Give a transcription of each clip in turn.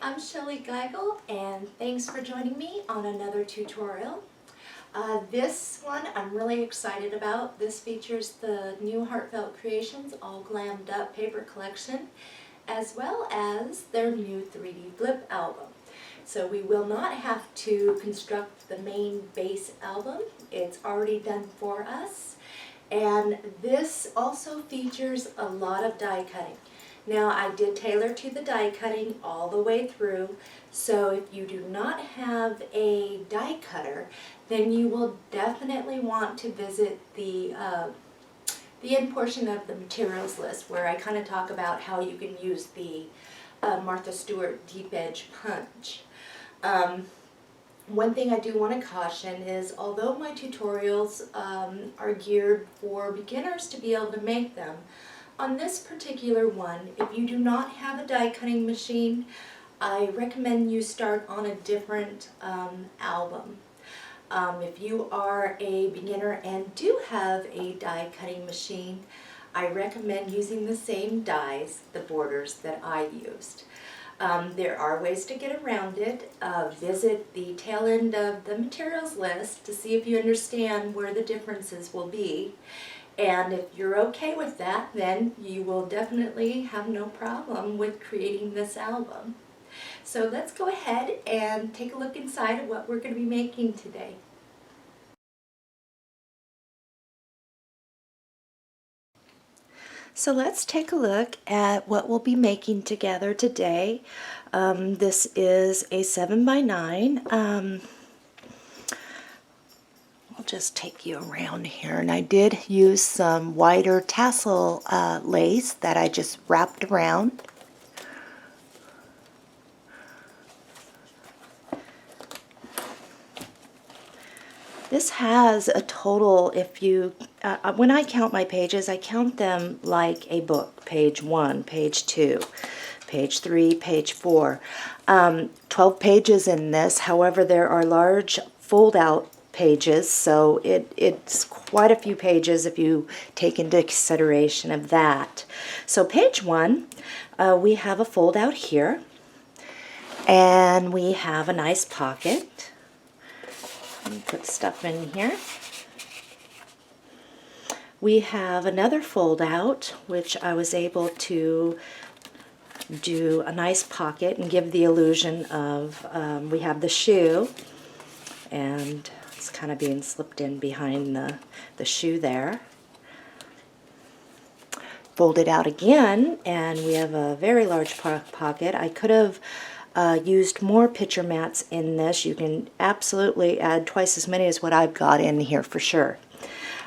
I'm Shellie Geigle, and thanks for joining me on another tutorial. This one I'm really excited about. This features the new Heartfelt Creations All Glammed Up paper collection, as well as their new 3D Blip album. So we will not have to construct the main base album. It's already done for us. And this also features a lot of die cutting. Now, I did tailor to the die cutting all the way through, so if you do not have a die cutter, then you will definitely want to visit the end portion of the materials list, where I kind of talk about how you can use the Martha Stewart Deep Edge Punch. One thing I do want to caution is, although my tutorials are geared for beginners to be able to make them, on this particular one, if you do not have a die cutting machine, I recommend you start on a different album. If you are a beginner and do have a die cutting machine, I recommend using the same dies, the borders, that I used. There are ways to get around it. Visit the tail end of the materials list to see if you understand where the differences will be. And if you're okay with that, then you will definitely have no problem with creating this album. So let's go ahead and take a look inside of what we're going to be making today. So let's take a look at what we'll be making together today. This is a 7x9. I'll just take you around here, and I did use some wider tassel lace that I just wrapped around. This has a total, if you, when I count my pages, I count them like a book. Page 1, page 2, page 3, page 4. 12 pages in this. However, there are large fold-out pages, so it's quite a few pages if you take into consideration of that. So page 1, we have a fold-out here, and we have a nice pocket. Put stuff in here. We have another fold out, which I was able to do a nice pocket and give the illusion of, we have the shoe, and it's kind of being slipped in behind the shoe there. Fold it out again, and we have a very large pocket. I could have used more picture mats in this. You can absolutely add twice as many as what I've got in here for sure.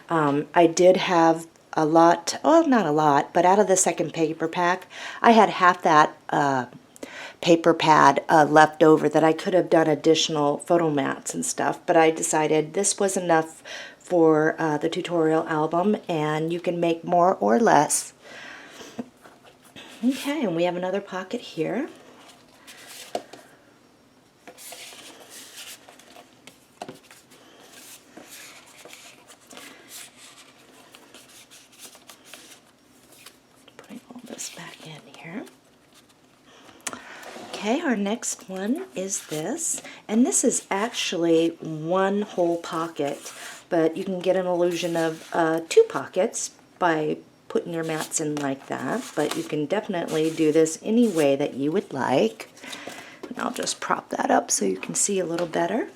I did have a lot, well, not a lot, but out of the second paper pack, I had half that paper pad left over that I could have done additional photo mats and stuff, but I decided this was enough for the tutorial album, and you can make more or less. Okay, and we have another pocket here. Back in here. Okay, our next one is this, and this is actually one whole pocket, but you can get an illusion of 2 pockets by putting your mats in like that, but you can definitely do this any way that you would like. And I'll just prop that up so you can see a little better.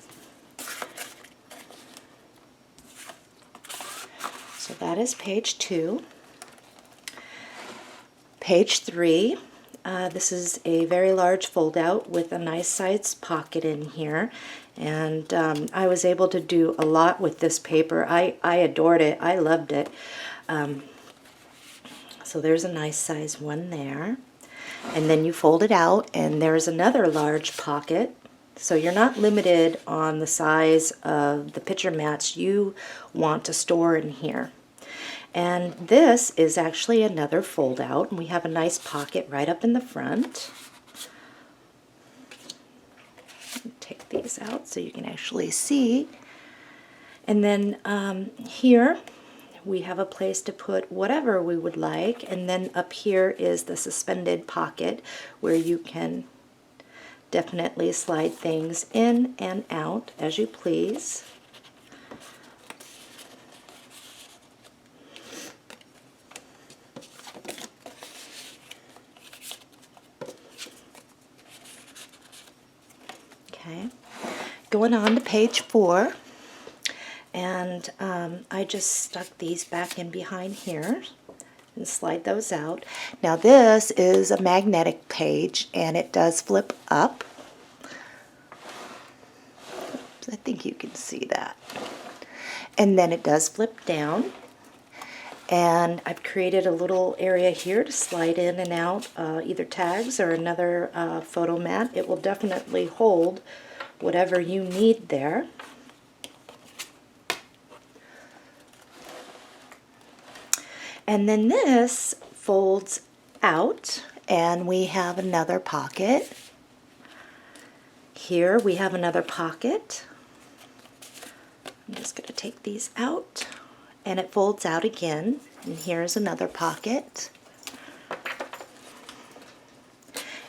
So that is page 2. Page 3, this is a very large fold out with a nice sized pocket in here, and I was able to do a lot with this paper. I adored it. I loved it. So there's a nice size one there, and then you fold it out, and there's another large pocket. So you're not limited on the size of the picture mats you want to store in here. And this is actually another fold out, and we have a nice pocket right up in the front. Take these out so you can actually see. And then here we have a place to put whatever we would like, and then up here is the suspended pocket where you can Definitely slide things in and out as you please. Okay, going on to page 4, and I just stuck these back in behind here and slide those out. Now this is a magnetic page and it does flip up. Oops, I think you can see that. And then it does flip down. And I've created a little area here to slide in and out either tags or another photo mat. It will definitely hold whatever you need there. And then this folds out and we have another pocket. Here we have another pocket. I'm just going to take these out and it folds out again. And here's another pocket.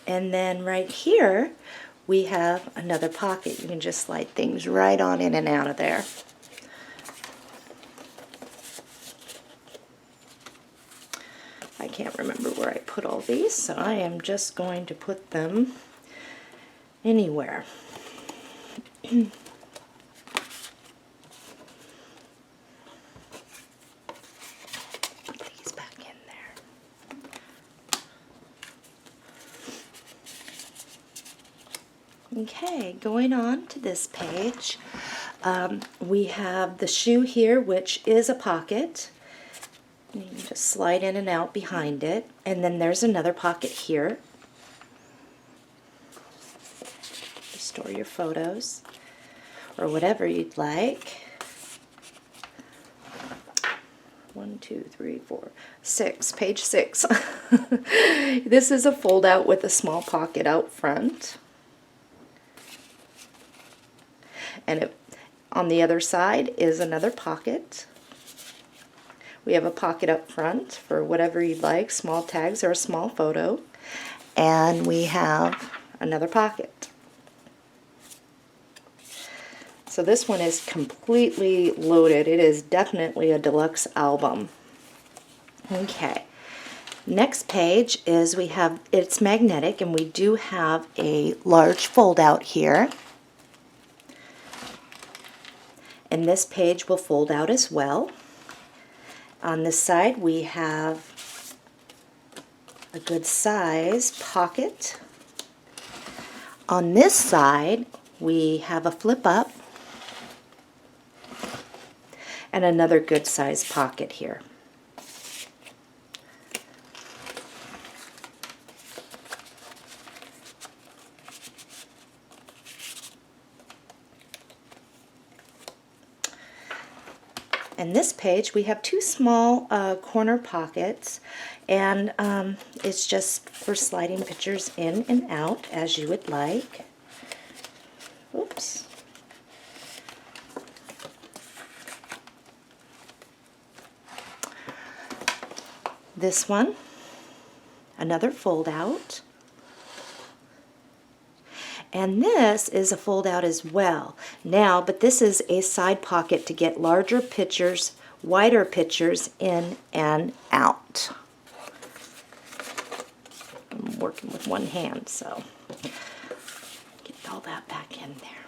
And then right here we have another pocket. You can just slide things right on in and out of there. I can't remember where I put all these, so I am just going to put them anywhere. Put these back in there. Okay, going on to this page, we have the shoe here, which is a pocket. You can just slide in and out behind it, and then there's another pocket here to store your photos or whatever you'd like. 1, 2, 3, 4, 6, page 6. This is a fold out with a small pocket out front, and on the other side is another pocket. We have a pocket up front for whatever you'd like, small tags or a small photo. And we have another pocket. So this one is completely loaded. It is definitely a deluxe album. Okay. Next page is it's magnetic, and we do have a large fold out here. And this page will fold out as well. On this side we have a good size pocket. On this side we have a flip up and another good size pocket here. And this page we have 2 small corner pockets, and it's just for sliding pictures in and out as you would like. Oops. This one, another fold out. And this is a fold out as well. Now, but this is a side pocket to get larger pictures, wider pictures in and out. I'm working with one hand, so get all that back in there.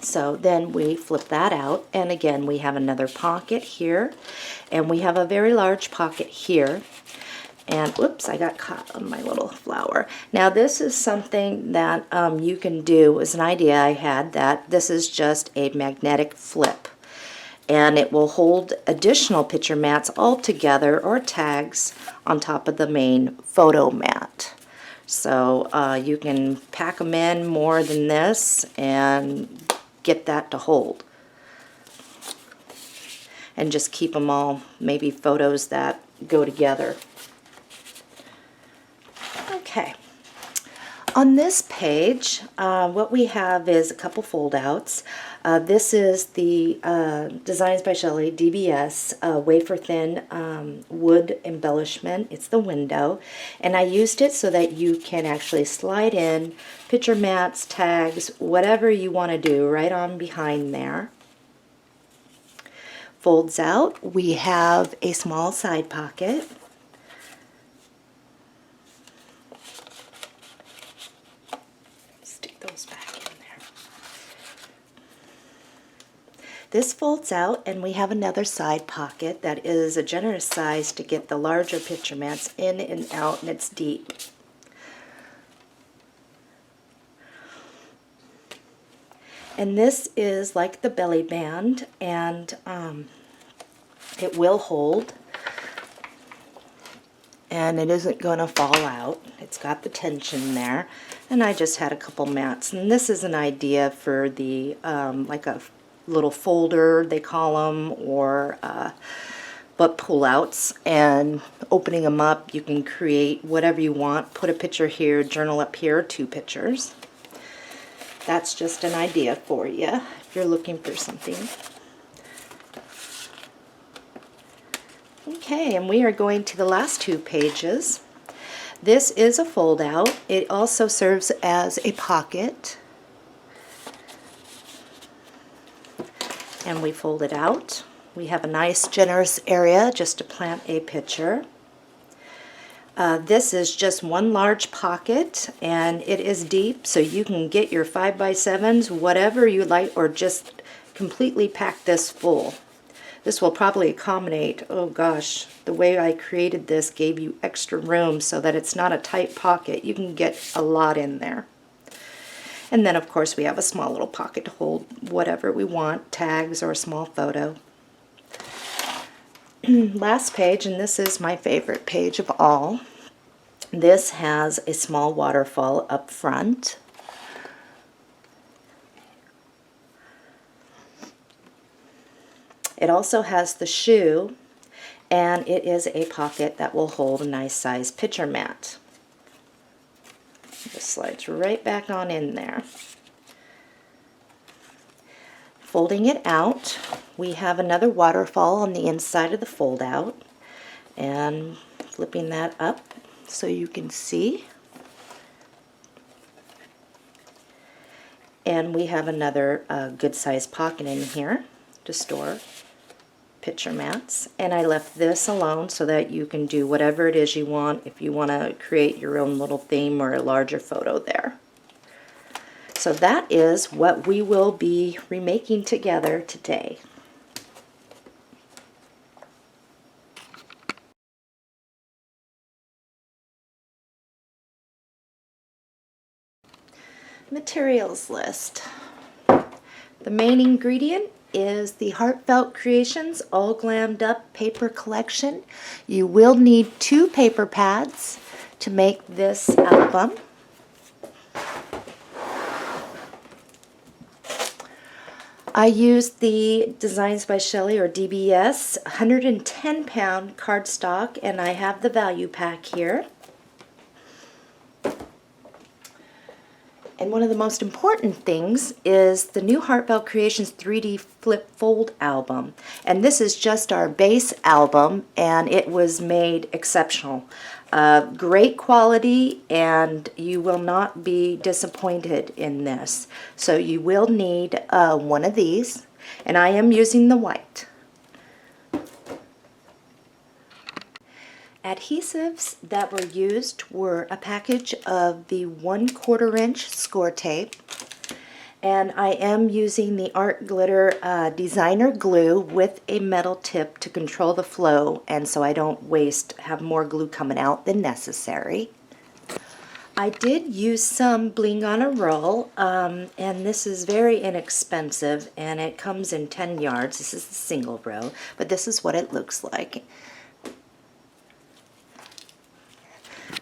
So then we flip that out, and again we have another pocket here, and we have a very large pocket here. And whoops, I got caught on my little flower. Now this is something that you can do, as an idea I had, that this is just a magnetic flip. And it will hold additional picture mats all together, or tags, on top of the main photo mat. So you can pack them in more than this and get that to hold. And just keep them all, maybe photos that go together. Okay, On this page, what we have is a couple fold-outs. This is the Designs by Shellie DBS wafer-thin wood embellishment. It's the window, and I used it so that you can actually slide in picture mats, tags, whatever you want to do right on behind there. Folds out. We have a small side pocket. Those back in there. This folds out, and we have another side pocket that is a generous size to get the larger picture mats in and out, and it's deep. And this is like the belly band, and it will hold, and it isn't going to fall out. It's got the tension there. And I just had a couple mats, and this is an idea for the like a little folder they call them, or but pull-outs, and opening them up you can create whatever you want. Put a picture here, journal up here, 2 pictures. That's just an idea for you if you're looking for something. Okay, and we are going to the last 2 pages. This is a fold-out. It also serves as a pocket. And we fold it out. We have a nice generous area just to plant a picture. This is just one large pocket, and it is deep, so you can get your 5x7s, whatever you like, or just completely pack this full. This will probably accommodate, oh gosh, the way I created this gave you extra room so that it's not a tight pocket. You can get a lot in there. And then of course we have a small little pocket to hold whatever we want, tags or a small photo. Last page, and this is my favorite page of all. This has a small waterfall up front. It also has the shoe, and it is a pocket that will hold a nice size picture mat. Just slides right back on in there. Folding it out, we have another waterfall on the inside of the fold out, and flipping that up so you can see. And we have another good sized pocket in here to store picture mats, and I left this alone so that you can do whatever it is you want if you want to create your own little theme or a larger photo there. So that is what we will be remaking together today. Materials list. The main ingredient is the Heartfelt Creations All Glammed Up paper collection. You will need 2 paper pads to make this album. I used the Designs by Shellie, or DBS, 110-pound cardstock, and I have the value pack here. And one of the most important things is the new Heartfelt Creations 3D Flip Fold album. And this is just our base album, and it was made exceptional. Great quality, and you will not be disappointed in this. So you will need one of these, and I am using the white. Adhesives that were used were a package of the 1/4 inch score tape, and I am using the Art Glitter designer glue with a metal tip to control the flow, and so I don't have more glue coming out than necessary. I did use some bling on a roll, and this is very inexpensive, and it comes in 10 yards. This is the single row, but this is what it looks like.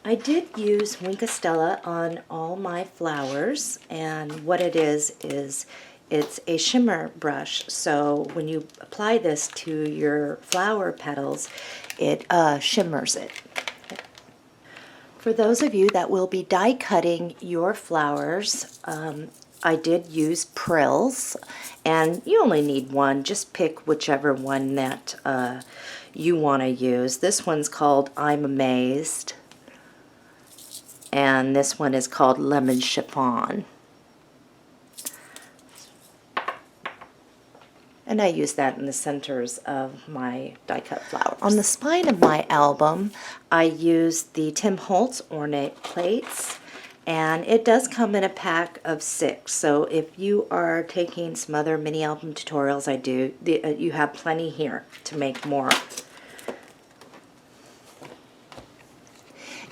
I did use Winkostella on all my flowers, and what it is it's a shimmer brush, so when you apply this to your flower petals, it shimmers it. For those of you that will be die cutting your flowers, I did use prills, and you only need one. Just pick whichever one that you want to use. This one's called I'm Amazed, and this one is called Lemon Chiffon. And I use that in the centers of my die cut flowers. On the spine of my album, I used the Tim Holtz ornate plates, and it does come in a pack of 6. So if you are taking some other mini album tutorials, you have plenty here to make more.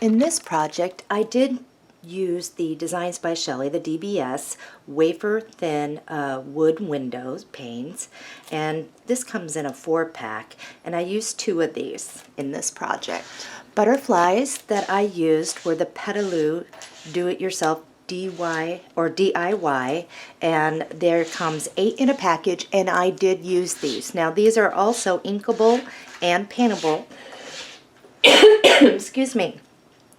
In this project, I did use the Designs by Shellie, the DBS, wafer thin wood windows, panes, and this comes in a 4-pack, and I used 2 of these in this project. Butterflies that I used were the Petaloo Do-It-Yourself DIY, and there comes 8 in a package, and I did use these. Now these are also inkable and paintable. Excuse me.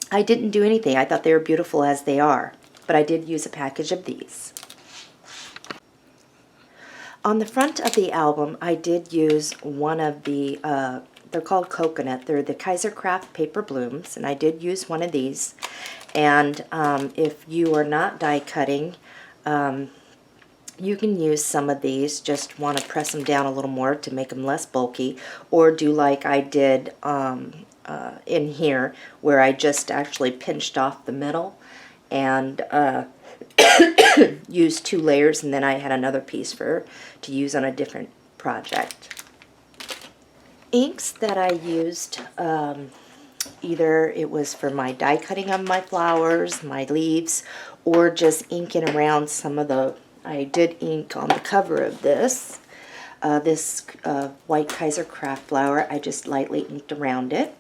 I didn't do anything. I thought they were beautiful as they are, but I did use a package of these. On the front of the album, I did use one of the, they're called Coconut. They're the Kaiser Craft Paper Blooms, and I did use one of these. And if you are not die cutting, you can use some of these. Just want to press them down a little more to make them less bulky, or do like I did in here, where I just actually pinched off the middle and used 2 layers, and then I had another piece to use on a different project. Inks that I used, either it was for my die cutting of my flowers, my leaves, or just inking around some of the, I did ink on the cover of this. This white Kaiser Craft flower, I just lightly inked around it.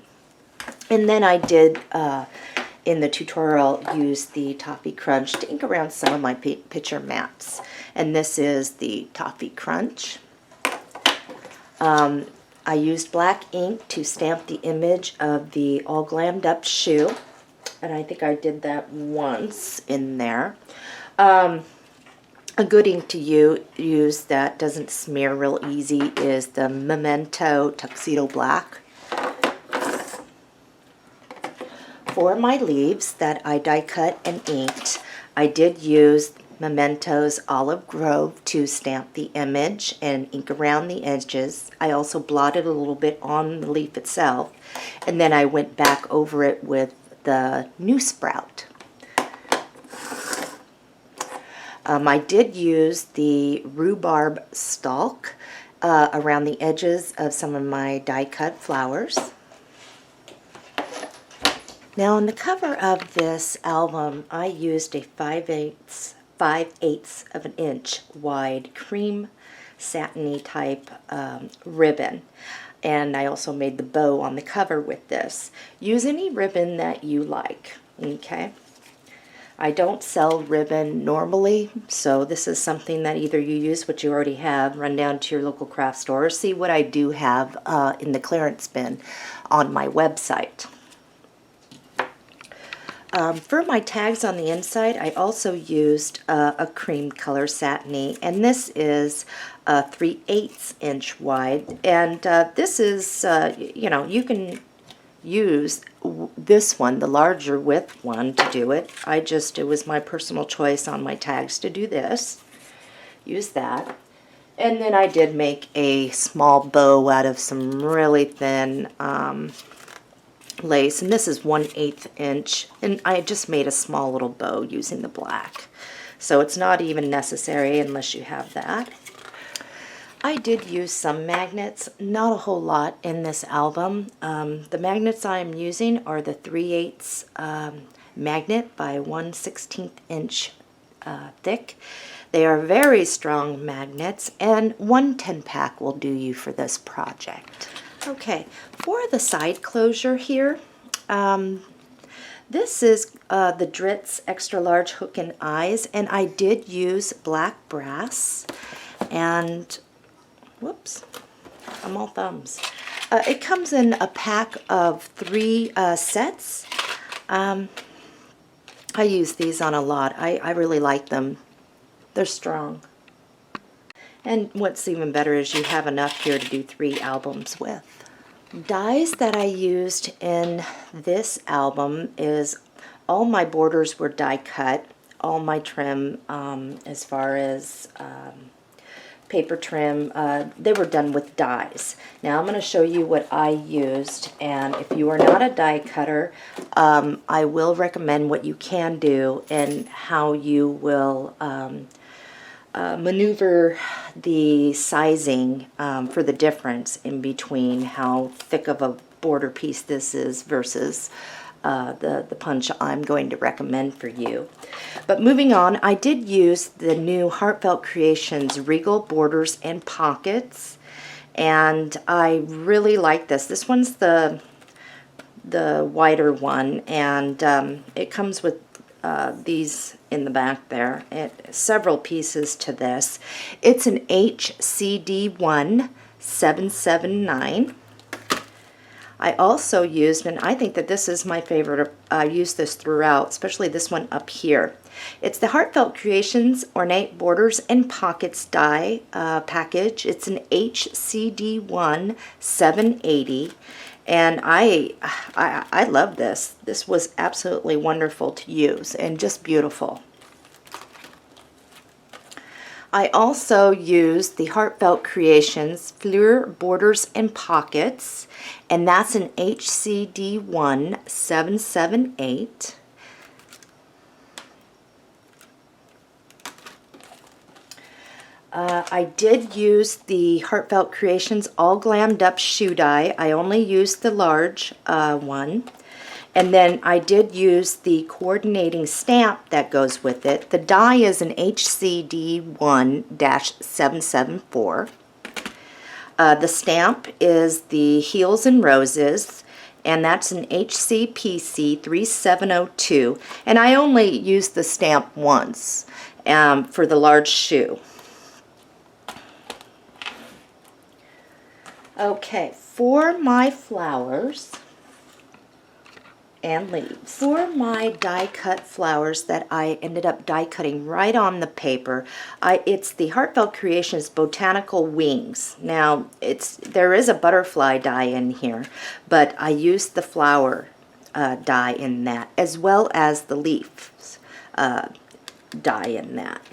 And then I did, in the tutorial, use the Toffee Crunch to ink around some of my picture mats. And this is the Toffee Crunch. I used black ink to stamp the image of the all glammed up shoe. And I think I did that once in there. A good ink to use that doesn't smear real easy is the Memento Tuxedo Black. For my leaves that I die cut and inked, I did use Memento's Olive Grove to stamp the image and ink around the edges. I also blotted a little bit on the leaf itself, and then I went back over it with the New Sprout. I did use the rhubarb stalk around the edges of some of my die cut flowers. Now on the cover of this album, I used a 5/8 of an inch wide cream satiny type ribbon. And I also made the bow on the cover with this. Use any ribbon that you like, okay? I don't sell ribbon normally, so this is something that either you use what you already have, run down to your local craft store, or see what I do have in the clearance bin on my website. For my tags on the inside, I also used a cream color satiny, and this is 3/8 inch wide. And this is, you know, you can use this one, the larger width one, to do it. It was my personal choice on my tags to do this. Use that. And then I did make a small bow out of some really thin lace, and this is 1/8 inch, and I just made a small little bow using the black, so it's not even necessary unless you have that. I did use some magnets, not a whole lot in this album. The magnets I'm using are the 3/8 magnet by 1/16 inch thick. They are very strong magnets, and 1 10-pack will do you for this project. Okay, for the side closure here, this is the Dritz Extra Large Hook and Eyes, and I did use black brass, and whoops, I'm all thumbs. It comes in a pack of 3 sets. I use these on a lot. I really like them. They're strong. And what's even better is you have enough here to do 3 albums with. Dies that I used in this album is all my borders were die cut. All my trim, as far as paper trim, they were done with dies. Now I'm going to show you what I used, and if you are not a die cutter, I will recommend what you can do and how you will maneuver the sizing for the difference in between how thick of a border piece this is versus the punch I'm going to recommend for you. But moving on, I did use the new Heartfelt Creations Regal Borders and Pockets, and I really like this. This one's the wider one, and it comes with these in the back there. Several pieces to this. It's an HCD1 779. I also used, and I think that this is my favorite, I use this throughout, especially this one up here. It's the Heartfelt Creations Ornate Borders and Pockets die package. It's an HCD1 780. And I love this. This was absolutely wonderful to use and just beautiful. I also used the Heartfelt Creations Fleur Borders and Pockets, and that's an HCD1 778. I did use the Heartfelt Creations All Glammed Up shoe die. I only used the large one. And then I did use the coordinating stamp that goes with it. The die is an HCD1-774. The stamp is the Heels and Roses, and that's an HCPC 3702. And I only used the stamp once for the large shoe. Okay, for my flowers and leaves. For my die cut flowers that I ended up die cutting right on the paper, it's the Heartfelt Creations Botanical Wings. Now, there is a butterfly die in here, but I used the flower die in that, as well as the leaves die in that.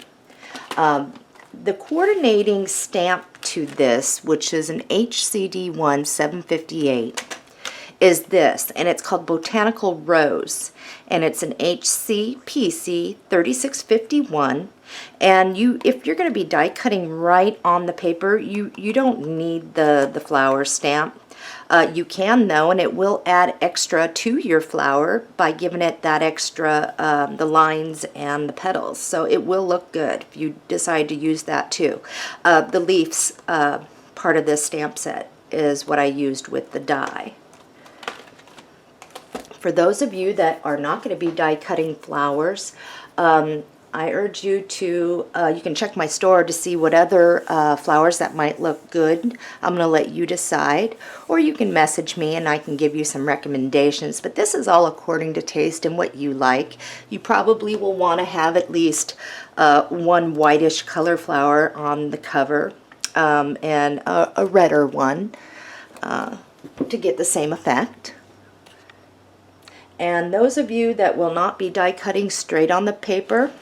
The coordinating stamp to this, which is an HCD1 758, is this, and it's called Botanical Rose, and it's an HCPC 3651. And if you're going to be die cutting right on the paper, you don't need the flower stamp. You can though, and it will add extra to your flower by giving it that extra, the lines and the petals. So it will look good if you decide to use that too. The leaves part of this stamp set is what I used with the die. For those of you that are not going to be die cutting flowers, I urge you to, you can check my store to see what other flowers that might look good. I'm going to let you decide, or you can message me and I can give you some recommendations. But this is all according to taste and what you like. You probably will want to have at least one whitish color flower on the cover and a redder one to get the same effect. And those of you that will not be die cutting straight on the paper,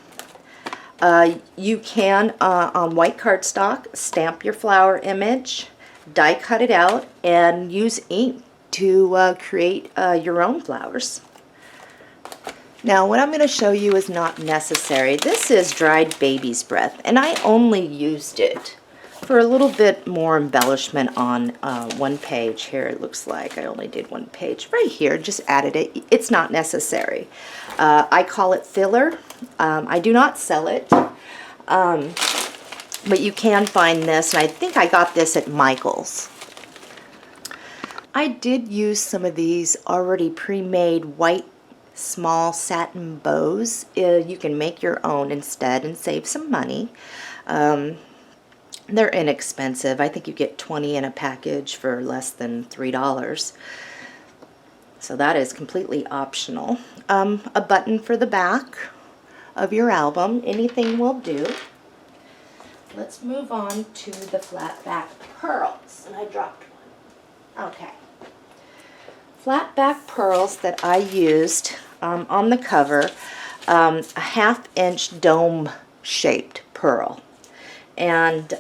you can, on white cardstock, stamp your flower image, die cut it out, and use ink to create your own flowers. Now, what I'm going to show you is not necessary. This is dried baby's breath, and I only used it for a little bit more embellishment on one page here. It looks like I only did one page right here, just added it. It's not necessary. I call it filler. I do not sell it, but you can find this, and I think I got this at Michael's. I did use some of these already pre-made white small satin bows. You can make your own instead and save some money. They're inexpensive. I think you get 20 in a package for less than $3. So that is completely optional. A button for the back of your album, anything will do. Let's move on to the flat back pearls. And I dropped one. Okay. Flat back pearls that I used on the cover, a 1/2 inch dome shaped pearl. And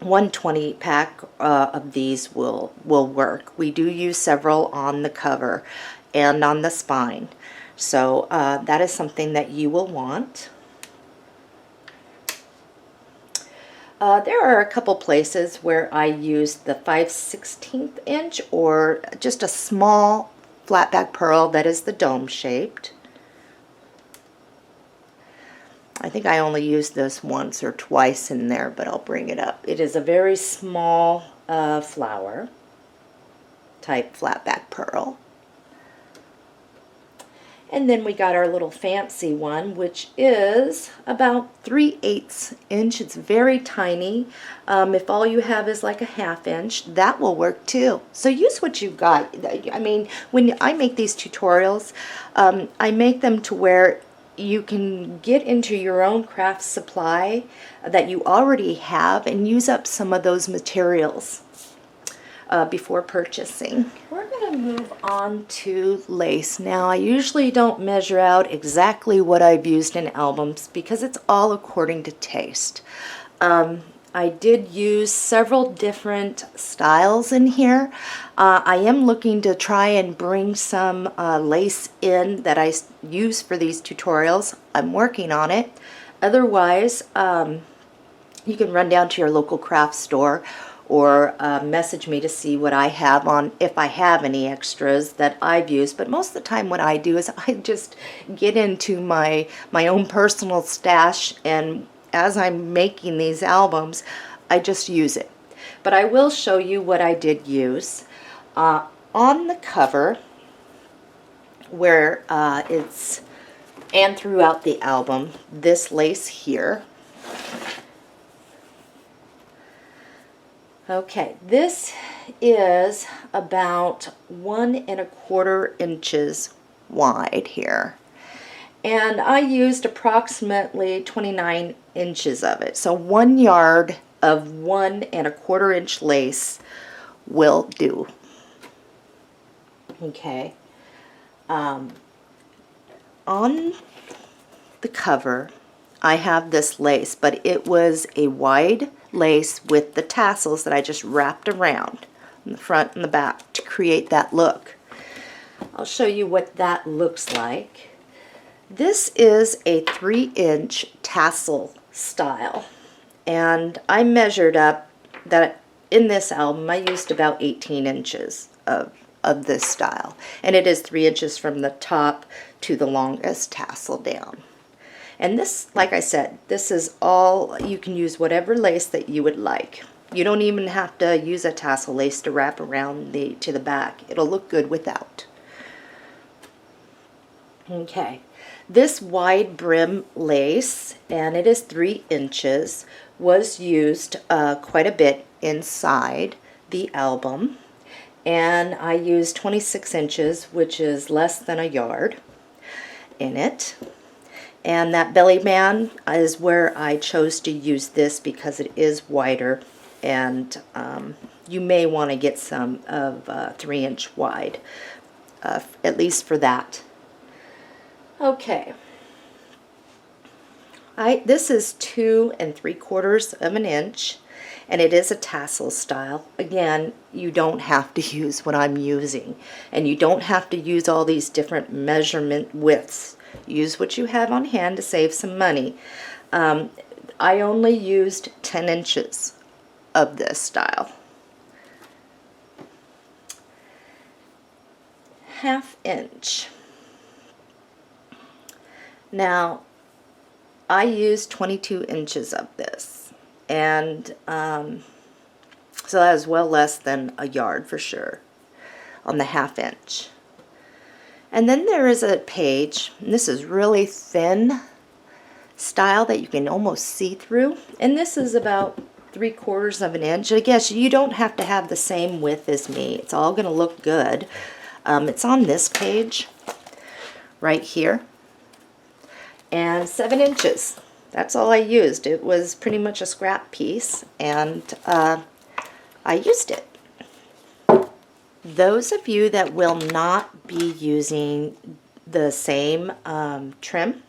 120 pack of these will work. We do use several on the cover and on the spine. So that is something that you will want. There are a couple places where I used the 5/16 inch or just a small flat back pearl that is the dome shaped. I think I only used this once or twice in there, but I'll bring it up. It is a very small flower type flat back pearl. And then we got our little fancy one, which is about 3/8 inch. It's very tiny. If all you have is like a 1/2 inch, that will work too. So use what you've got. I mean, when I make these tutorials, I make them to where you can get into your own craft supply that you already have and use up some of those materials before purchasing. We're going to move on to lace. Now, I usually don't measure out exactly what I've used in albums because it's all according to taste. I did use several different styles in here. I am looking to try and bring some lace in that I use for these tutorials. I'm working on it. Otherwise, you can run down to your local craft store or message me to see what I have on, if I have any extras that I've used. But most of the time what I do is I just get into my own personal stash, and as I'm making these albums, I just use it. But I will show you what I did use. On the cover, where it's, and throughout the album, this lace here. Okay, this is about 1 1/4 inches wide here. And I used approximately 29 inches of it. So 1 yard of 1 1/4 inch lace will do. Okay. On the cover, I have this lace, but it was a wide lace with the tassels that I just wrapped around in the front and the back to create that look. I'll show you what that looks like. This is a 3-inch tassel style, and I measured up that in this album I used about 18 inches of this style, and it is 3 inches from the top to the longest tassel down. And this, like I said, this is all, you can use whatever lace that you would like. You don't even have to use a tassel lace to wrap around to the back. It'll look good without. Okay, this wide brim lace, and it is 3 inches, was used quite a bit inside the album. And I used 26 inches, which is less than a yard, in it. And that belly band is where I chose to use this because it is wider, and you may want to get some of 3-inch wide, at least for that. Okay. This is 2 3/4 of an inch, and it is a tassel style. Again, you don't have to use what I'm using, and you don't have to use all these different measurement widths. Use what you have on hand to save some money. I only used 10 inches of this style. 1/2 inch. Now, I used 22 inches of this, and so that is well less than a yard for sure on the 1/2 inch. And then there is a page, and this is really thin style that you can almost see through, and this is about 3/4 of an inch. I guess you don't have to have the same width as me. It's all going to look good. It's on this page right here, and 7 inches. That's all I used. It was pretty much a scrap piece, and I used it. Those of you that will not be using the same trim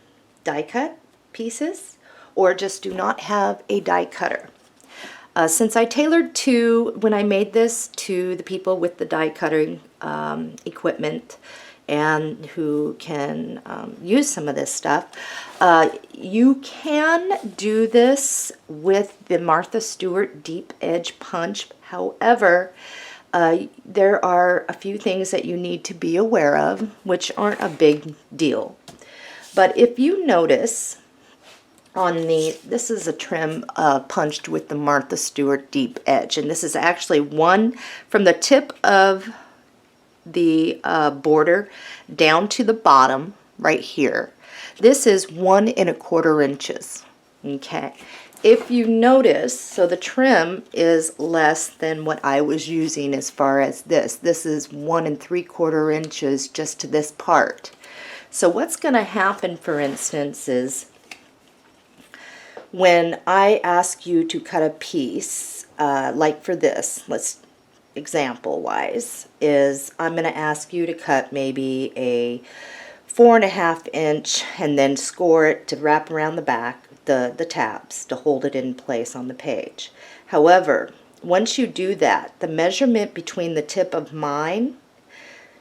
die cut pieces, or just do not have a die cutter, since I tailored when I made this to the people with the die cutting equipment and who can use some of this stuff, you can do this with the Martha Stewart Deep Edge Punch. However, there are a few things that you need to be aware of, which aren't a big deal. But if you notice, this is a trim punched with the Martha Stewart Deep Edge, and this is actually one from the tip of the border down to the bottom right here. This is 1 1/4 inches. Okay, if you notice, so the trim is less than what I was using as far as this. This is 1 3/4 inches just to this part. So what's going to happen, for instance, is when I ask you to cut a piece, like for this, let's example wise, is I'm going to ask you to cut maybe a 4 1/2 inch and then score it to wrap around the back, the tabs, to hold it in place on the page. However, once you do that, the measurement between the tip of mine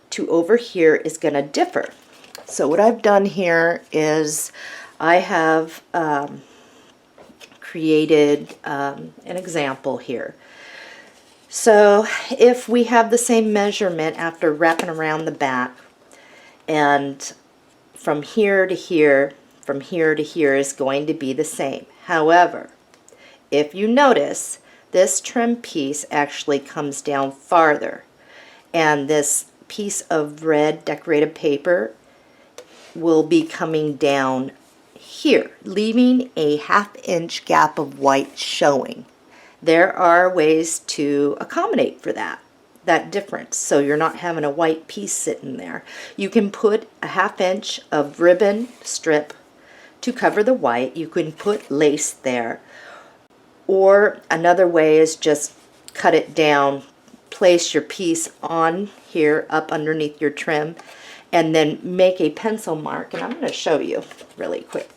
to over here is going to differ. So what I've done here is I have created an example here. So if we have the same measurement after wrapping around the back, and from here to here, from here to here is going to be the same. However, if you notice, this trim piece actually comes down farther, and this piece of red decorative paper will be coming down here, leaving a 1/2 inch gap of white showing. There are ways to accommodate for that difference, so you're not having a white piece sitting there. You can put a 1/2 inch of ribbon strip to cover the white. You can put lace there, or another way is just cut it down, place your piece on here up underneath your trim, and then make a pencil mark, and I'm going to show you really quick.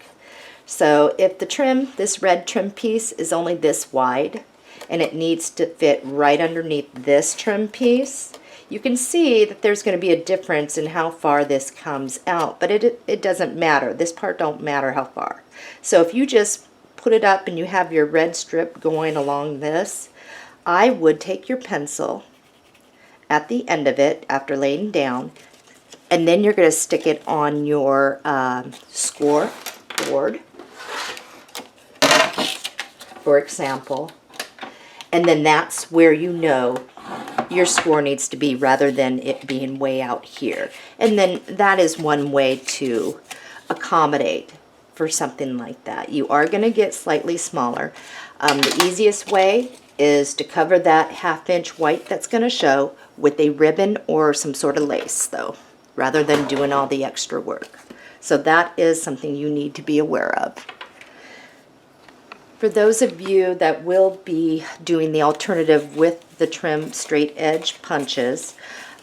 So if the trim, this red trim piece, is only this wide and it needs to fit right underneath this trim piece, you can see that there's going to be a difference in how far this comes out, but it doesn't matter. This part don't matter how far. So if you just put it up and you have your red strip going along this, I would take your pencil at the end of it after laying down, and then you're going to stick it on your score board, for example, and then that's where you know your score needs to be, rather than it being way out here. And then that is one way to accommodate for something like that. You are going to get slightly smaller. The easiest way is to cover that 1/2 inch white that's going to show with a ribbon or some sort of lace, though, rather than doing all the extra work. So that is something you need to be aware of. For those of you that will be doing the alternative with the trim straight edge punches,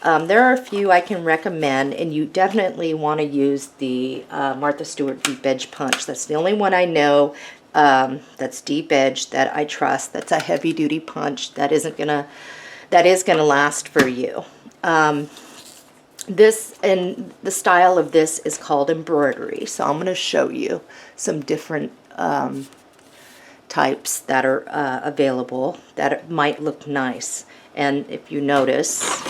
there are a few I can recommend, and you definitely want to use the Martha Stewart Deep Edge Punch. That's the only one I know that's deep edge that I trust. That's a heavy duty punch that is gonna last for you. This, and the style of this is called embroidery. So I'm going to show you some different types that are available that might look nice. And if you notice,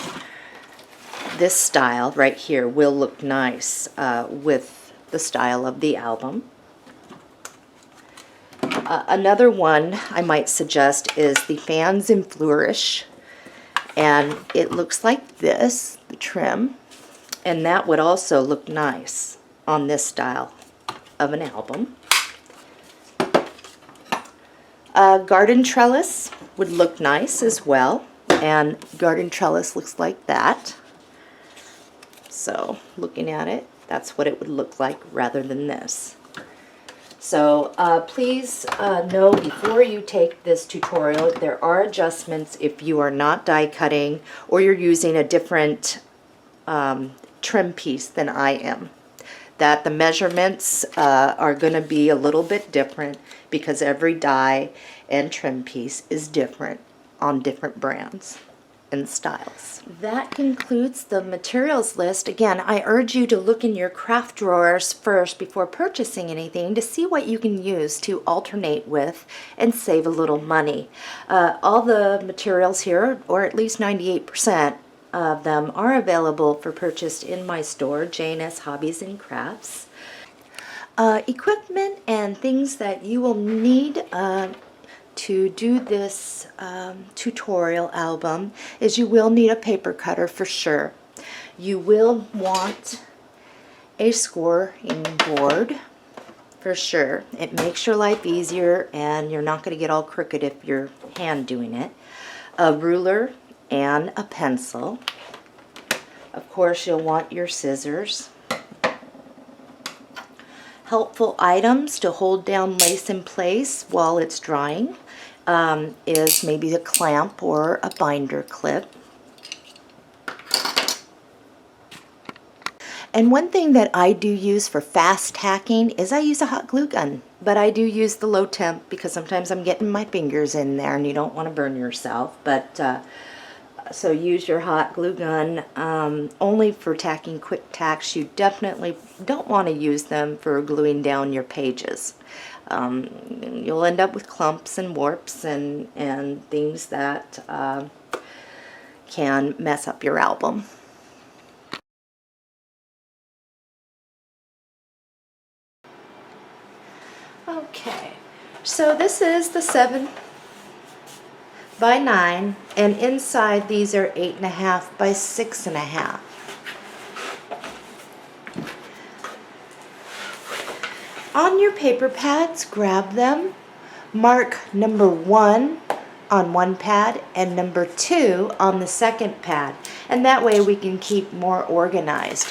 this style right here will look nice with the style of the album. Another one I might suggest is the Fans in Flourish, and it looks like this, the trim, and that would also look nice on this style of an album. Garden trellis would look nice as well, and garden trellis looks like that. So looking at it, that's what it would look like rather than this. So please know before you take this tutorial, there are adjustments if you are not die cutting or you're using a different trim piece than I am. That the measurements are going to be a little bit different because every die and trim piece is different on different brands and styles. That concludes the materials list. Again, I urge you to look in your craft drawers first before purchasing anything to see what you can use to alternate with and save a little money. All the materials here, or at least 98% of them, are available for purchase in my store, J&S Hobbies and Crafts. Equipment and things that you will need to do this tutorial album is you will need a paper cutter for sure. You will want a scoring board for sure. It makes your life easier and you're not going to get all crooked if you're hand doing it. A ruler and a pencil. Of course, you'll want your scissors. Helpful items to hold down lace in place while it's drying is maybe a clamp or a binder clip. And one thing that I do use for fast tacking is I use a hot glue gun. But I do use the low temp because sometimes I'm getting my fingers in there and you don't want to burn yourself. But so use your hot glue gun only for tacking quick tacks. You definitely don't want to use them for gluing down your pages. You'll end up with clumps and warps and things that can mess up your album. Okay, so this is the 7 by 9, and inside these are 8.5 by 6.5. On your paper pads, grab them, mark number 1 on one pad and number 2 on the second pad, and that way we can keep more organized.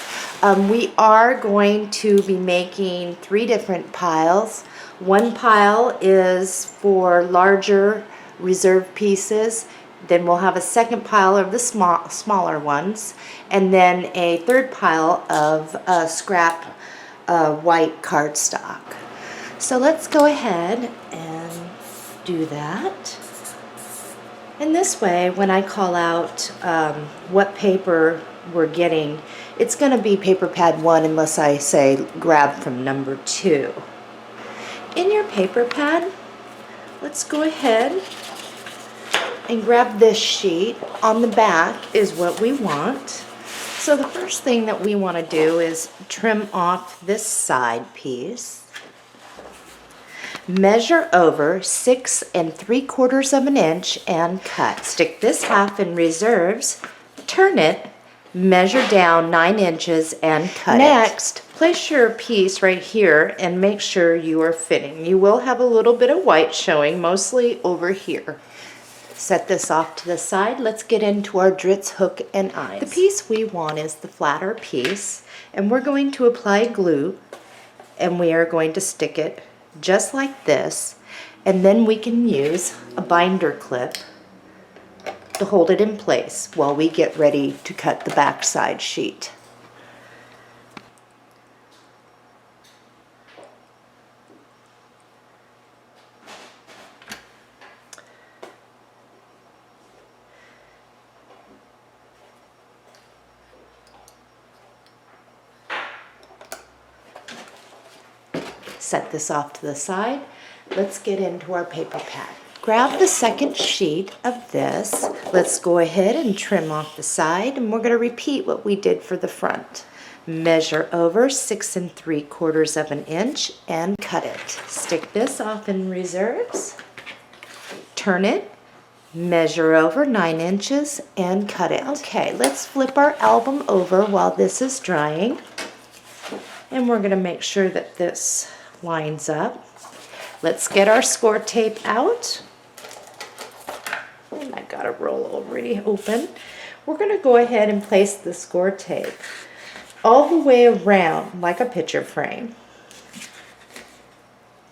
We are going to be making 3 different piles. One pile is for larger reserve pieces, then we'll have a second pile of the smaller ones, and then a third pile of scrap white cardstock. So let's go ahead and do that. And this way, when I call out what paper we're getting, it's going to be paper pad 1 unless I say grab from number 2. In your paper pad, let's go ahead and grab this sheet. On the back is what we want. So the first thing that we want to do is trim off this side piece. Measure over 6 3/4 inches and cut. Stick this half in reserves, turn it, measure down 9 inches and cut it. Next, place your piece right here and make sure you are fitting. You will have a little bit of white showing, mostly over here. Set this off to the side. Let's get into our Dritz hook and eyes. The piece we want is the flatter piece, and we're going to apply glue, and we are going to stick it just like this, and then we can use a binder clip to hold it in place while we get ready to cut the backside sheet. Set this off to the side. Let's get into our paper pad. Grab the second sheet of this. Let's go ahead and trim off the side, and we're going to repeat what we did for the front. Measure over 6 3/4 inches and cut it. Stick this off in reserves. Turn it, measure over 9 inches and cut it. Okay, let's flip our album over while this is drying. And we're going to make sure that this lines up. Let's get our score tape out. And I got a roll already open. We're going to go ahead and place the score tape all the way around like a picture frame.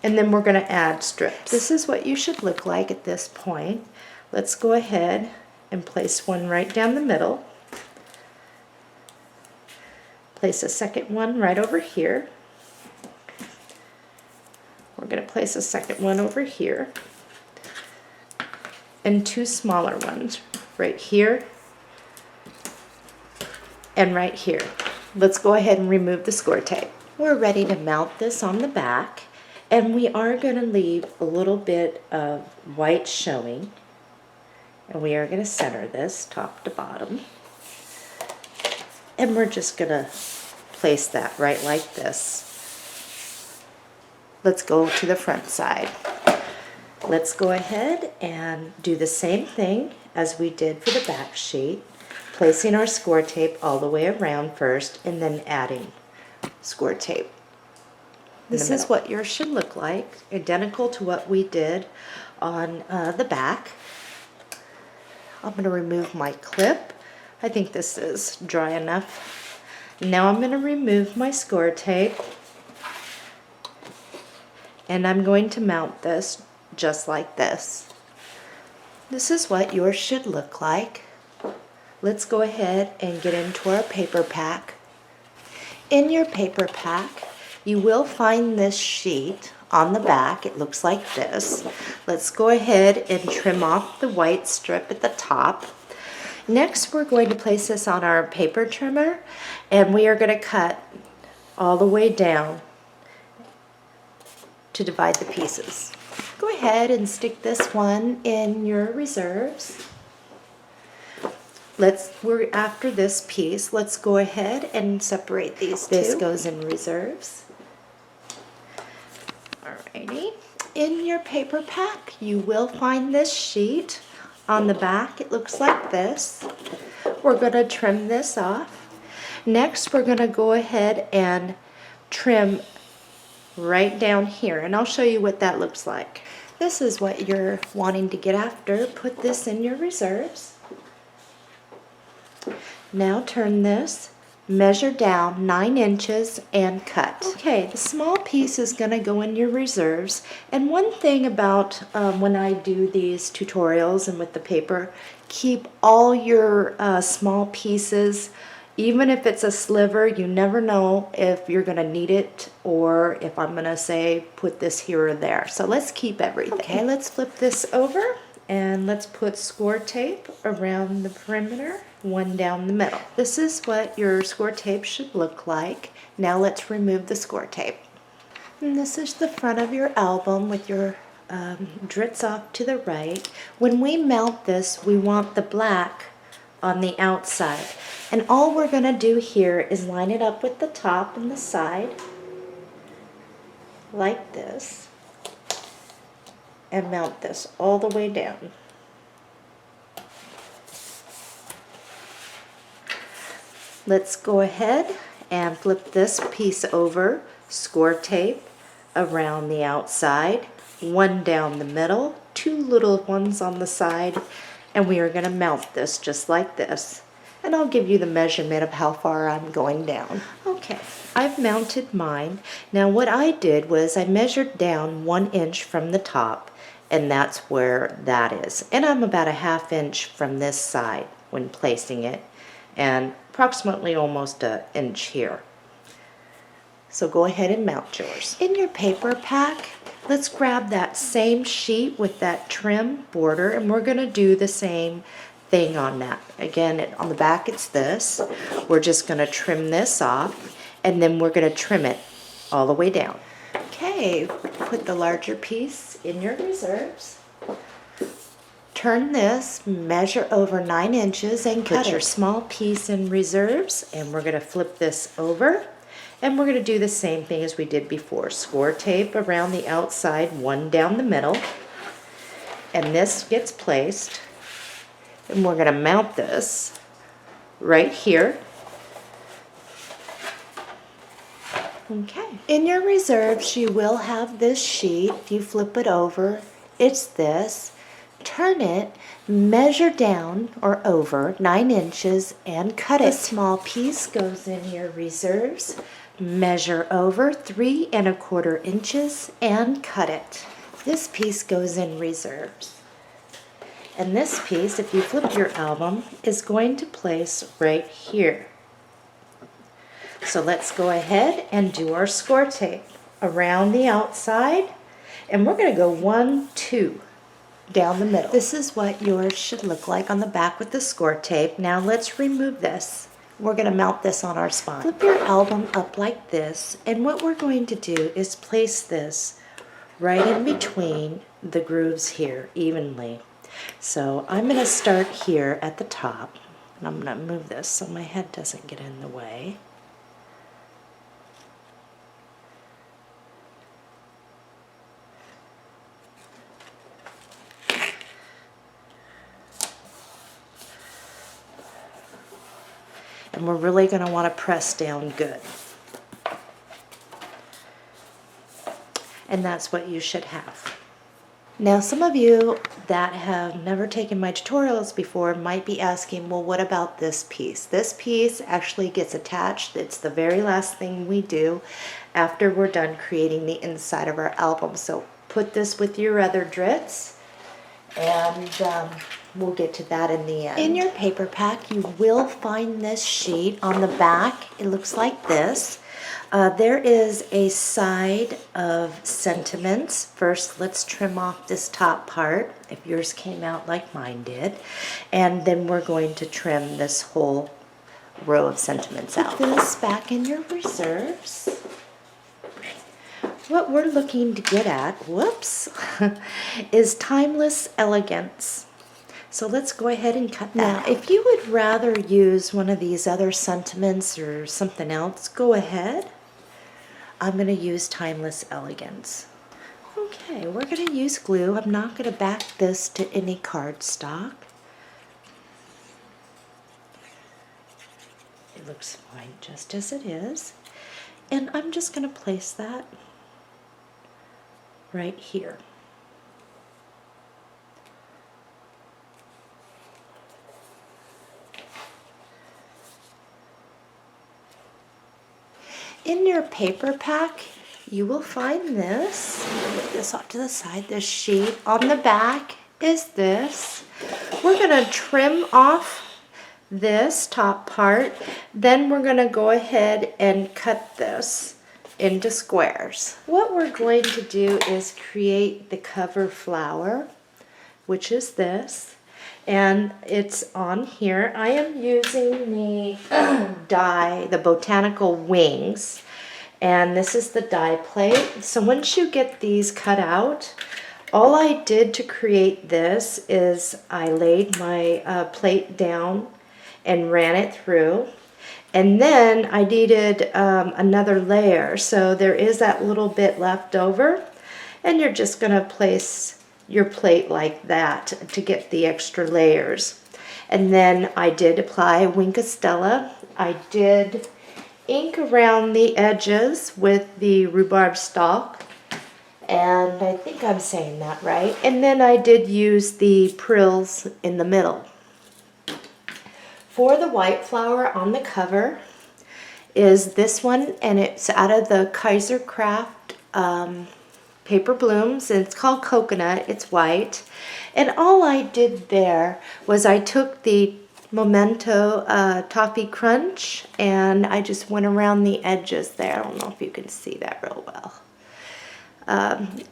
And then we're going to add strips. This is what you should look like at this point. Let's go ahead and place one right down the middle. Place a second one right over here. We're going to place a second one over here. And two smaller ones right here and right here. Let's go ahead and remove the score tape. We're ready to mount this on the back, and we are going to leave a little bit of white showing, and we are going to center this top to bottom, and we're just going to place that right like this. Let's go to the front side. Let's go ahead and do the same thing as we did for the back sheet, placing our score tape all the way around first and then adding score tape. This is what yours should look like, identical to what we did on the back. I'm going to remove my clip. I think this is dry enough. Now I'm going to remove my score tape, and I'm going to mount this just like this. This is what yours should look like. Let's go ahead and get into our paper pack. In your paper pack, you will find this sheet on the back. It looks like this. Let's go ahead and trim off the white strip at the top. Next, we're going to place this on our paper trimmer, and we are going to cut all the way down to divide the pieces. Go ahead and stick this one in your reserves. We're after this piece. Let's go ahead and separate these two. This goes in reserves. Alrighty. In your paper pack, you will find this sheet on the back. It looks like this. We're going to trim this off. Next, we're going to go ahead and trim right down here, and I'll show you what that looks like. This is what you're wanting to get after. Put this in your reserves. Now turn this, measure down 9 inches and cut. Okay, the small piece is going to go in your reserves. And one thing about when I do these tutorials and with the paper, keep all your small pieces. Even if it's a sliver, you never know if you're going to need it or if I'm going to say put this here or there. So let's keep everything. Okay, let's flip this over and let's put score tape around the perimeter, one down the middle. This is what your score tape should look like. Now let's remove the score tape. And this is the front of your album with your drits off to the right. When we mount this, we want the black on the outside. And all we're going to do here is line it up with the top and the side, like this, and mount this all the way down. Let's go ahead and flip this piece over, score tape around the outside, one down the middle, 2 little ones on the side, and we are going to mount this just like this. And I'll give you the measurement of how far I'm going down. Okay, I've mounted mine. Now what I did was I measured down 1 inch from the top, and that's where that is. And I'm about a 1/2 inch from this side when placing it, and approximately almost 1 inch here. So go ahead and mount yours. In your paper pack, let's grab that same sheet with that trim border, and we're going to do the same thing on that. Again, on the back it's this. We're just going to trim this off, and then we're going to trim it all the way down. Okay, put the larger piece in your reserves. Turn this, measure over 9 inches, and cut your small piece in reserves, and we're going to flip this over. And we're going to do the same thing as we did before. Score tape around the outside, one down the middle. And this gets placed. And we're going to mount this right here. Okay. In your reserves, you will have this sheet. If you flip it over, it's this. turn it, measure down or over 9 inches and cut it. The small piece goes in your reserves, measure over 3 1/4 inches and cut it. This piece goes in reserves. And this piece, if you flip your album, is going to place right here. So let's go ahead and do our score tape around the outside, and we're going to go 1, 2 down the middle. This is what yours should look like on the back with the score tape. Now let's remove this. We're going to mount this on our spine. Flip your album up like this, and what we're going to do is place this right in between the grooves here evenly. So I'm going to start here at the top, and I'm going to move this so my head doesn't get in the way. And we're really going to want to press down good. And that's what you should have. Now, some of you that have never taken my tutorials before might be asking, well, what about this piece? This piece actually gets attached. It's the very last thing we do after we're done creating the inside of our album. So put this with your other drits, and we'll get to that in the end. In your paper pack, you will find this sheet on the back. It looks like this. There is a side of sentiments. First, let's trim off this top part, if yours came out like mine did. And then we're going to trim this whole row of sentiments out. Put this back in your reserves. What we're looking to get at, whoops, is timeless elegance. So let's go ahead and cut that. Now, if you would rather use one of these other sentiments or something else, go ahead. I'm going to use timeless elegance. Okay, we're going to use glue. I'm not going to back this to any cardstock. It looks fine just as it is. And I'm just going to place that right here. In your paper pack, you will find this. Put this off to the side. This sheet on the back is this. We're going to trim off this top part. Then we're going to go ahead and cut this into squares. What we're going to do is create the cover flower, which is this. And it's on here. I am using the die, the botanical wings, and this is the die plate. So once you get these cut out, all I did to create this is I laid my plate down and ran it through, and then I needed another layer. So there is that little bit left over, and you're just going to place your plate like that to get the extra layers. And then I did apply Wink Stella. I did ink around the edges with the rhubarb stalk, and I think I'm saying that right. And then I did use the prills in the middle. For the white flower on the cover is this one, and it's out of the Kaiser Craft paper blooms, and it's called Coconut. It's white, and all I did there was I took the Memento Toffee Crunch and I just went around the edges there. I don't know if you can see that real well,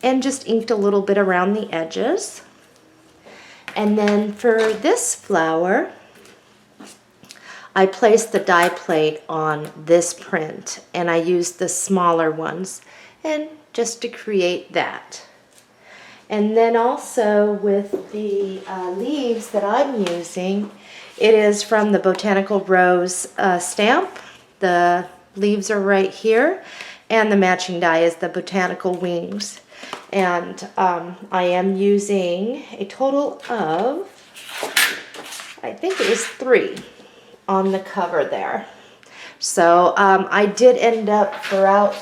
and just inked a little bit around the edges. And then for this flower, I placed the die plate on this print, and I used the smaller ones and just to create that. And then also with the leaves that I'm using, it is from the Botanical Rose stamp. The leaves are right here, and the matching die is the Botanical Wings. And I am using a total of, I think it was 3 on the cover there. So I did end up throughout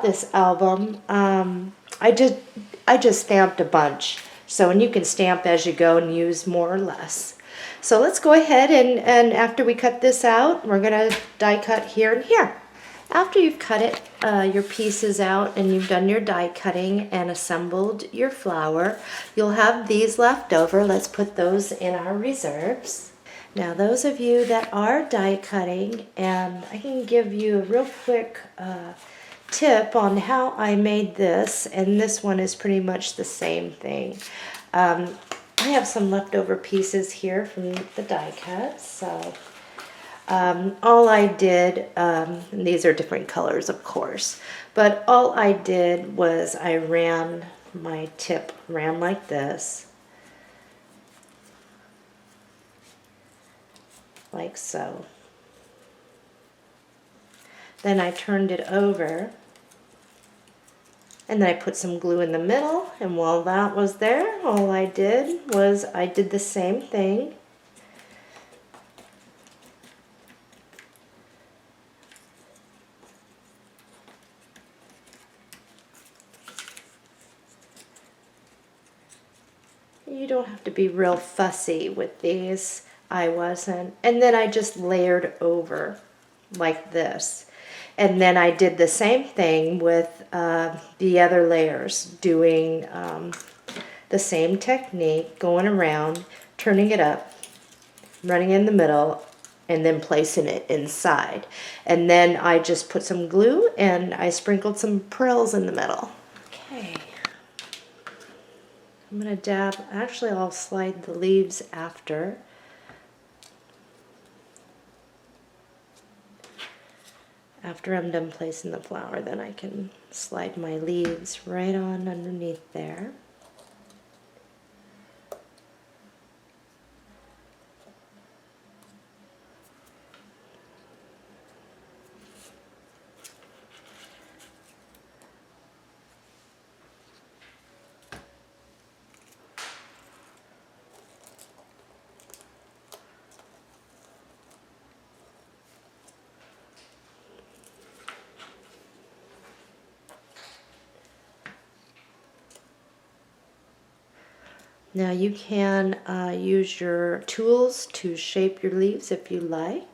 this album, I just stamped a bunch. So, and you can stamp as you go and use more or less. So let's go ahead and after we cut this out, we're gonna die cut here and here. After you've cut it, your pieces out and you've done your die cutting and assembled your flower, you'll have these left over. Let's put those in our reserves. Now those of you that are die cutting, and I can give you a real quick tip on how I made this, and this one is pretty much the same thing. I have some leftover pieces here from the die cuts, so all I did, and these are different colors of course, but all I did was I ran my tip, ran like this, like so. Then I turned it over, and then I put some glue in the middle, and while that was there, all I did was I did the same thing. You don't have to be real fussy with these. I wasn't. And then I just layered over like this. And then I did the same thing with the other layers, doing the same technique, going around, turning it up, running in the middle, and then placing it inside. And then I just put some glue and I sprinkled some pearls in the middle. Okay. I'm going to dab, actually I'll slide the leaves after. After I'm done placing the flower, then I can slide my leaves right on underneath there. Now you can use your tools to shape your leaves if you like.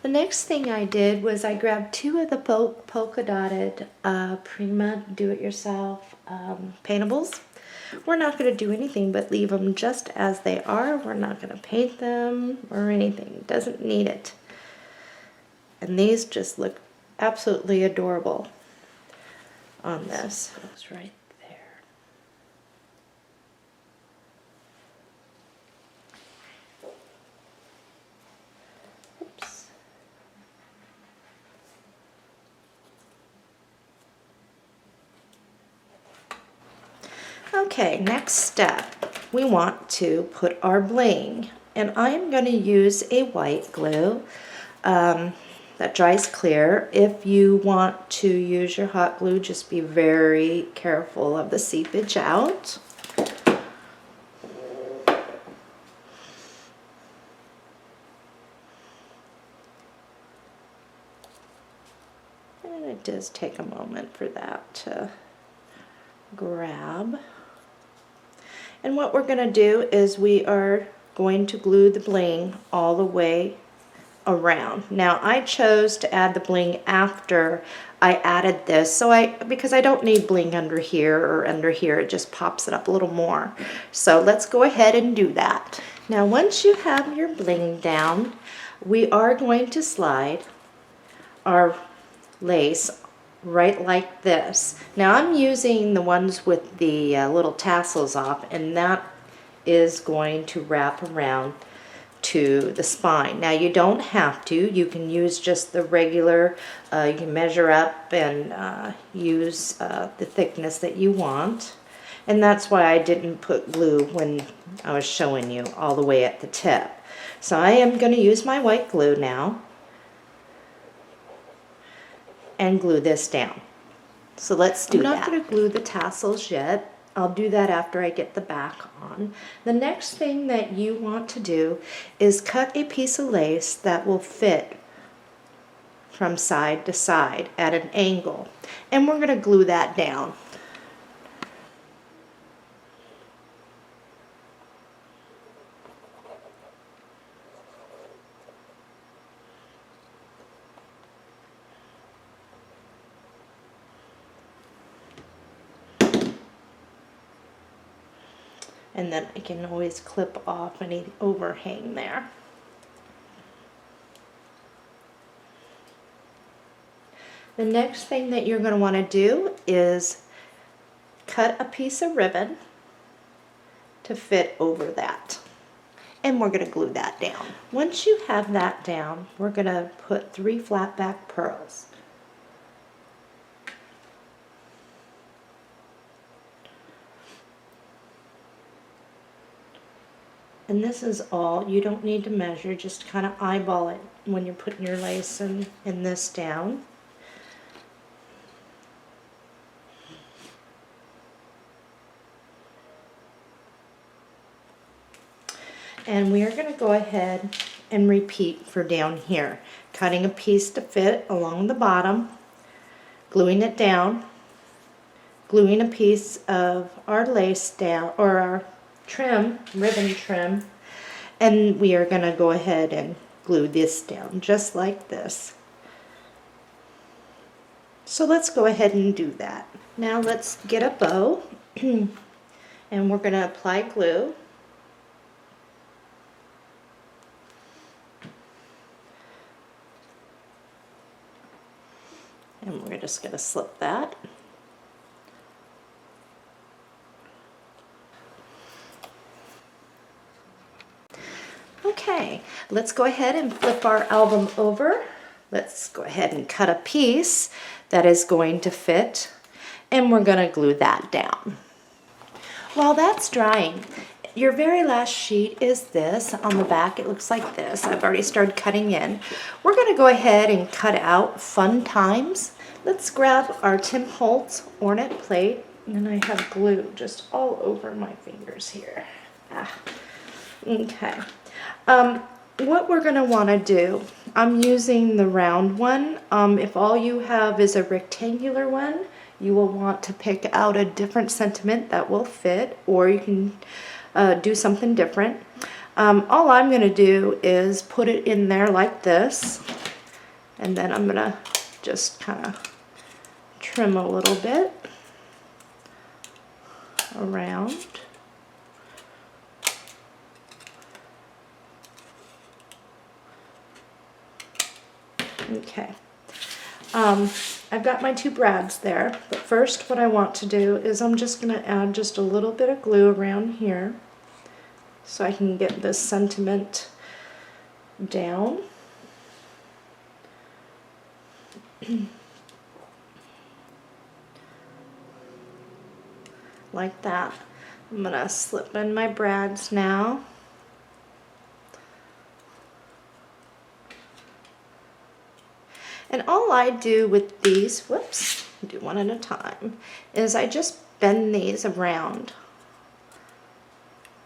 The next thing I did was I grabbed two of the polka dotted Prima do-it-yourself paintables. We're not going to do anything but leave them just as they are. We're not going to paint them or anything. Doesn't need it. And these just look absolutely adorable on this. It's right there. Oops. Okay, next step, we want to put our bling, and I'm going to use a white glue that dries clear. If you want to use your hot glue, just be very careful of the seepage out. And it does take a moment for that to grab. And what we're going to do is we are going to glue the bling all the way around. Now I chose to add the bling after I added this, because I don't need bling under here or under here, it just pops it up a little more. So let's go ahead and do that. Now once you have your bling down, we are going to slide our lace right like this. Now I'm using the ones with the little tassels off, and that is going to wrap around to the spine. Now you don't have to, you can use just the regular, you can measure up and use the thickness that you want. And that's why I didn't put glue when I was showing you all the way at the tip. So I am going to use my white glue now and glue this down. So let's do that. I'm not going to glue the tassels yet. I'll do that after I get the back on. The next thing that you want to do is cut a piece of lace that will fit from side to side at an angle. And we're going to glue that down. And then I can always clip off any overhang there. The next thing that you're going to want to do is cut a piece of ribbon to fit over that. And we're going to glue that down. Once you have that down, we're going to put 3 flat back pearls. And this is all, you don't need to measure, just kind of eyeball it when you're putting your lace and this down. And we are going to go ahead and repeat for down here. Cutting a piece to fit along the bottom, gluing it down, gluing a piece of our lace down, or our trim, ribbon trim, and we are going to go ahead and glue this down just like this. So let's go ahead and do that. Now let's get a bow and we're going to apply glue. And we're just going to slip that. Okay, let's go ahead and flip our album over. Let's go ahead and cut a piece that is going to fit, and we're going to glue that down. While that's drying, your very last sheet is this. On the back it looks like this. I've already started cutting in. We're going to go ahead and cut out Fun Times. Let's grab our Tim Holtz ornate plate, and I have glue just all over my fingers here. Okay. What we're going to want to do, I'm using the round one. If all you have is a rectangular one, you will want to pick out a different sentiment that will fit, or you can do something different. All I'm going to do is put it in there like this, and then I'm going to just kind of trim a little bit around. Okay, I've got my 2 brads there, but first what I want to do is I'm just going to add just a little bit of glue around here so I can get this sentiment down. Like that. I'm going to slip in my brads now. And all I do with these, whoops, do one at a time, is I just bend these around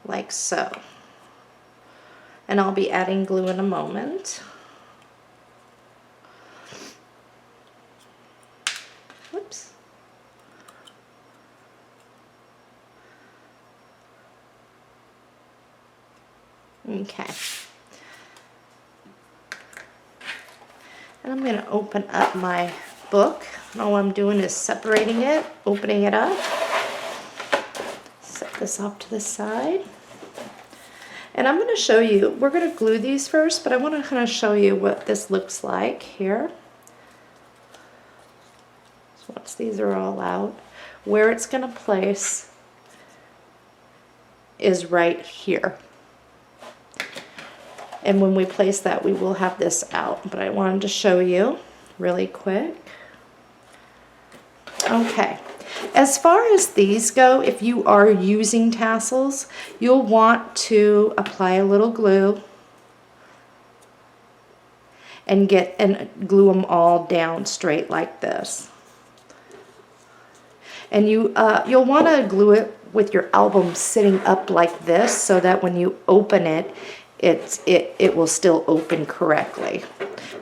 like so. And I'll be adding glue in a moment. Whoops. Okay. And I'm going to open up my book. All I'm doing is separating it, opening it up. Set this off to the side. And I'm going to show you, we're going to glue these first, but I want to kind of show you what this looks like here. So once these are all out, where it's going to place is right here. And when we place that, we will have this out, but I wanted to show you really quick. Okay. As far as these go, if you are using tassels, you'll want to apply a little glue and glue them all down straight like this. And you'll want to glue it with your album sitting up like this so that when you open it, it will still open correctly.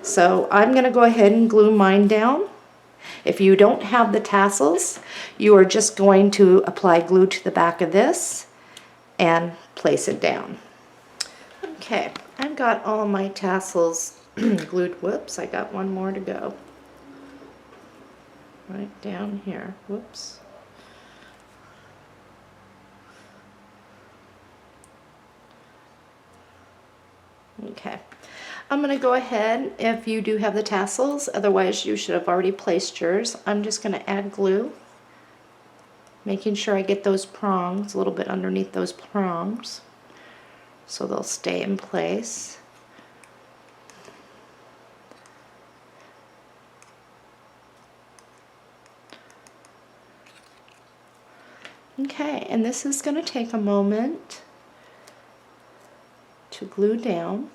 So I'm going to go ahead and glue mine down. If you don't have the tassels, you are just going to apply glue to the back of this and place it down. Okay, I've got all my tassels glued. Whoops, I got one more to go. Right down here. Whoops. Okay. I'm going to go ahead, if you do have the tassels, otherwise you should have already placed yours. I'm just going to add glue, making sure I get those prongs a little bit underneath those prongs so they'll stay in place. Okay, and this is going to take a moment to glue down.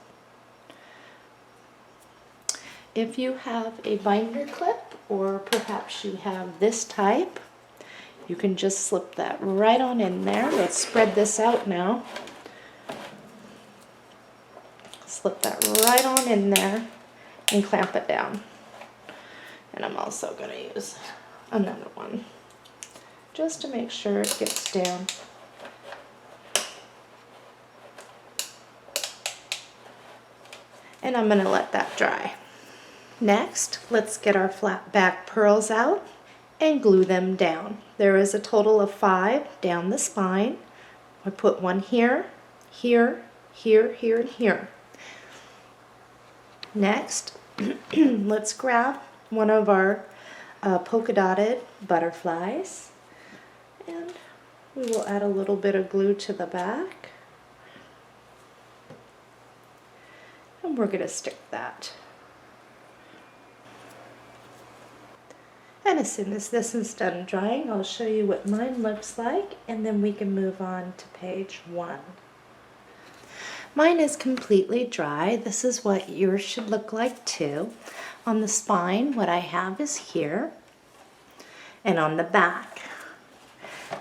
If you have a binder clip, or perhaps you have this type, you can just slip that right on in there. Let's spread this out now. Slip that right on in there and clamp it down. And I'm also going to use another one just to make sure it gets down. And I'm going to let that dry. Next, let's get our flat back pearls out and glue them down. There is a total of 5 down the spine. I put one here, here, here, here, and here. Next, let's grab one of our polka dotted butterflies, and we will add a little bit of glue to the back. And we're going to stick that. And as soon as this is done drying, I'll show you what mine looks like, and then we can move on to page 1. Mine is completely dry. This is what yours should look like too. On the spine, what I have is here, and on the back.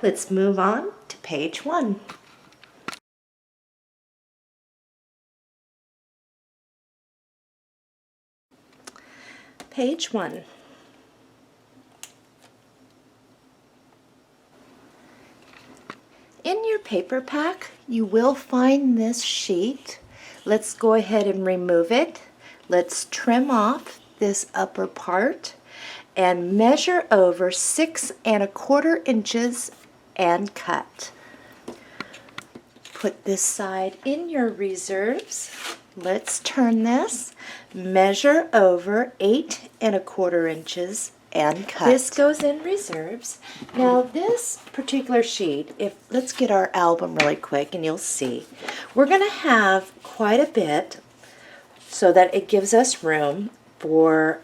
Let's move on to page 1. Page 1. In your paper pack, you will find this sheet. Let's go ahead and remove it. Let's trim off this upper part and measure over 6 1/4 inches and cut. Put this side in your reserves. Let's turn this. Measure over 8 1/4 inches and cut. This goes in reserves. Now this particular sheet, let's get our album really quick and you'll see. We're going to have quite a bit so that it gives us room for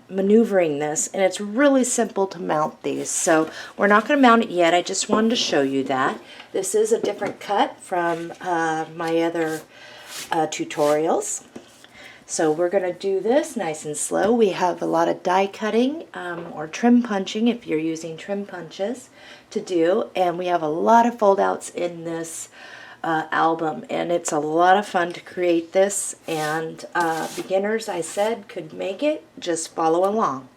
maneuvering this, and it's really simple to mount these. So we're not going to mount it yet. I just wanted to show you that. This is a different cut from my other tutorials. So we're going to do this nice and slow. We have a lot of die cutting or trim punching if you're using trim punches to do, and we have a lot of fold outs in this album, and it's a lot of fun to create this, and beginners, I said, could make it. Just follow along.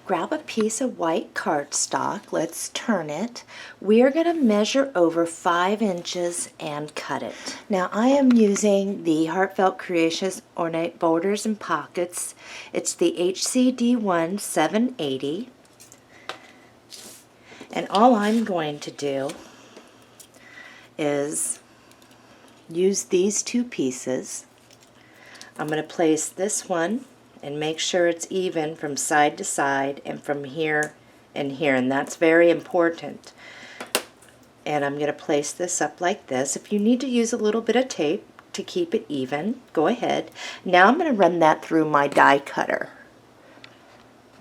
Grab a piece of white cardstock. Let's turn it. We are going to measure over 5 inches and cut it. Now I am using the Heartfelt Creations Ornate Borders and Pockets. It's the HCD1 780. And all I'm going to do is use these 2 pieces. I'm going to place this one and make sure it's even from side to side and from here and here, and that's very important. And I'm going to place this up like this. If you need to use a little bit of tape to keep it even, go ahead. Now I'm going to run that through my die cutter.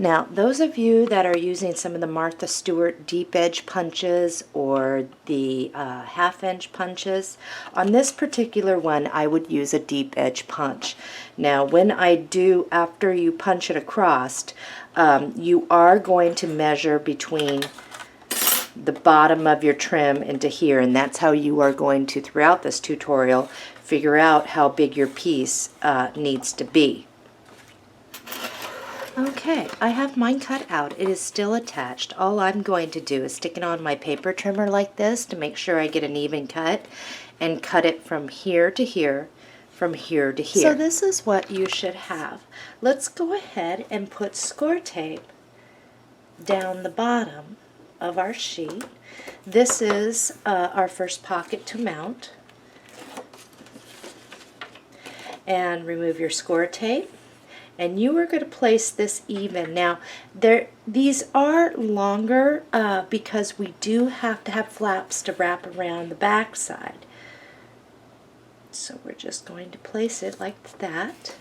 Now, those of you that are using some of the Martha Stewart deep edge punches or the half-inch punches, on this particular one I would use a deep edge punch. Now, when I do, after you punch it across, you are going to measure between the bottom of your trim into here, and that's how you are going to, throughout this tutorial, figure out how big your piece needs to be. Okay, I have mine cut out. It is still attached. All I'm going to do is stick it on my paper trimmer like this to make sure I get an even cut and cut it from here to here, from here to here. So this is what you should have. Let's go ahead and put score tape down the bottom of our sheet. This is our first pocket to mount. And remove your score tape. And you are going to place this even. Now, these are longer because we do have to have flaps to wrap around the back side. So we're just going to place it like that.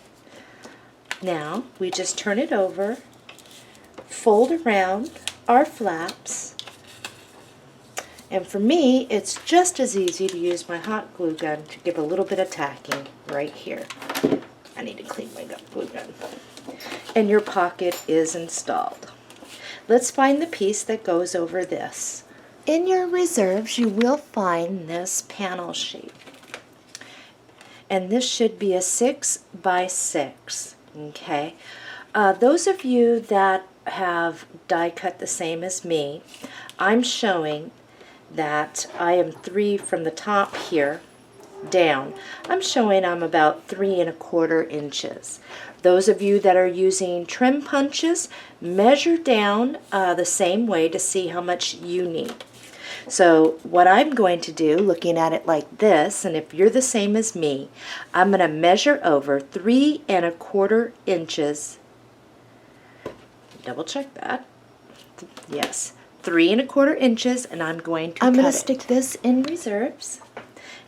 Now, we just turn it over, fold around our flaps, and for me, it's just as easy to use my hot glue gun to give a little bit of tacking right here. I need to clean my glue gun. And your pocket is installed. Let's find the piece that goes over this. In your reserves, you will find this panel sheet. And this should be a 6 by 6. Okay. Those of you that have die cut the same as me, I'm showing that I am 3 from the top here down. I'm showing I'm about 3 1/4 inches. Those of you that are using trim punches, measure down the same way to see how much you need. So what I'm going to do, looking at it like this, and if you're the same as me, I'm going to measure over 3 1/4 inches. Double check that. Yes, 3 1/4 inches, and I'm going to cut it. Stick this in reserves.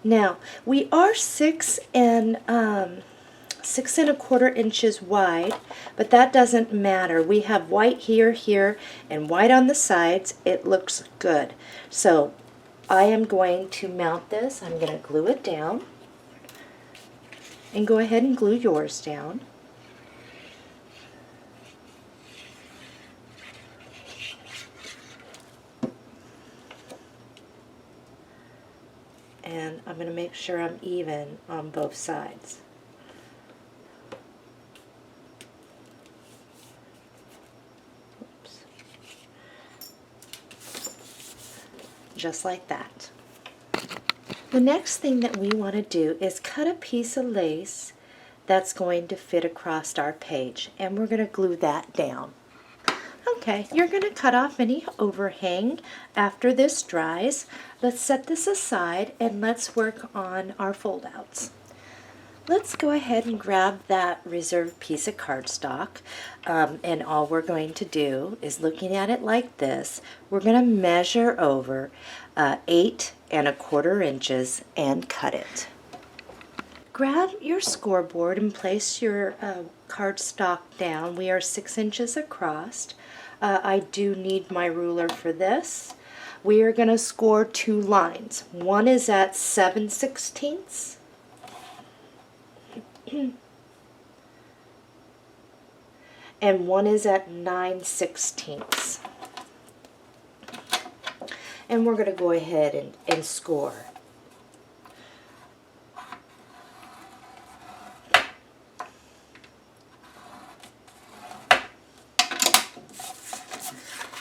Now, we are 6 1/4 inches wide, but that doesn't matter. We have white here, here, and white on the sides. It looks good. So I am going to mount this. I'm going to glue it down. And go ahead and glue yours down. And I'm going to make sure I'm even on both sides. Oops. Just like that. The next thing that we want to do is cut a piece of lace that's going to fit across our page, and we're going to glue that down. Okay, you're going to cut off any overhang after this dries. Let's set this aside and let's work on our fold-outs. Let's go ahead and grab that reserved piece of cardstock, and all we're going to do is, looking at it like this, we're going to measure over 8 1/4 inches and cut it. Grab your scoreboard and place your cardstock down. We are 6 inches across. I do need my ruler for this. We are going to score 2 lines. One is at 7/16 and one is at 9/16. And we're going to go ahead and score.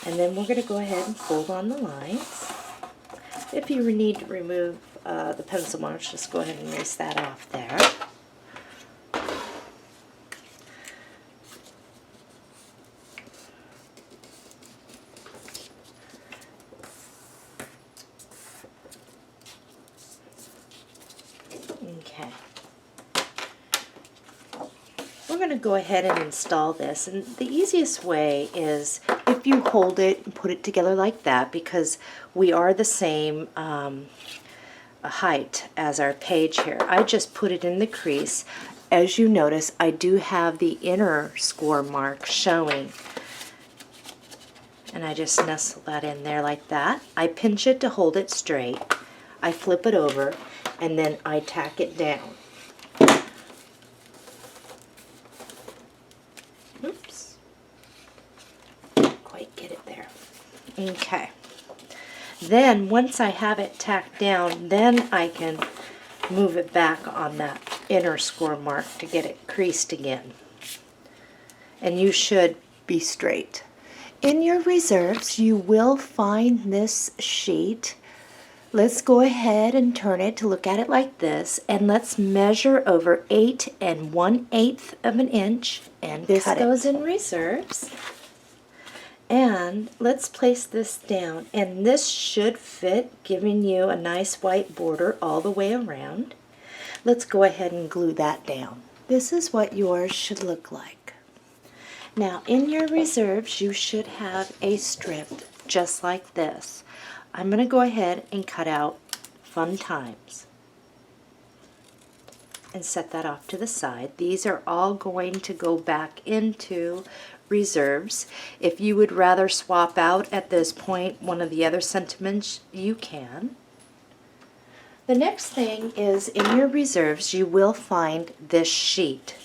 And then we're going to go ahead and fold on the lines. If you need to remove the pencil marks, just go ahead and erase that off there. Okay. We're going to go ahead and install this, and the easiest way is if you hold it and put it together like that, because we are the same height as our page here. I just put it in the crease. As you notice, I do have the inner score mark showing, and I just nestle that in there like that. I pinch it to hold it straight. I flip it over, and then I tack it down. Oops. Didn't quite get it there. Okay. Then once I have it tacked down, then I can move it back on that inner score mark to get it creased again. And you should be straight. In your reserves, you will find this sheet. Let's go ahead and turn it to look at it like this, and let's measure over 8 1/8 of an inch and this goes in reserves. And let's place this down, and this should fit, giving you a nice white border all the way around. Let's go ahead and glue that down. This is what yours should look like. Now in your reserves you should have a strip just like this. I'm going to go ahead and cut out Fun Times and set that off to the side. These are all going to go back into reserves. If you would rather swap out at this point one of the other sentiments, you can. The next thing is in your reserves you will find this sheet.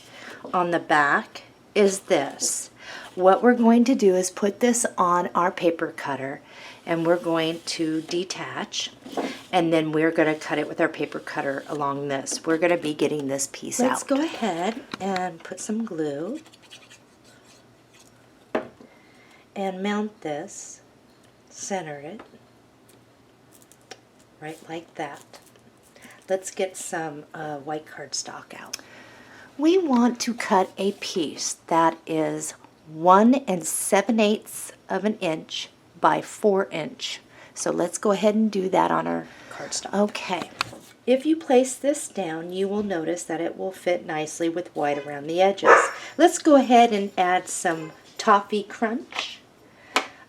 On the back is this. What we're going to do is put this on our paper cutter, and we're going to detach, and then we're going to cut it with our paper cutter along this. We're going to be getting this piece out. Let's go ahead and put some glue and mount this, center it, right like that. Let's get some white cardstock out. We want to cut a piece that is 1 7/8 of an inch by 4 inch. So let's go ahead and do that on our cardstock. Okay. If you place this down, you will notice that it will fit nicely with white around the edges. Let's go ahead and add some toffee crunch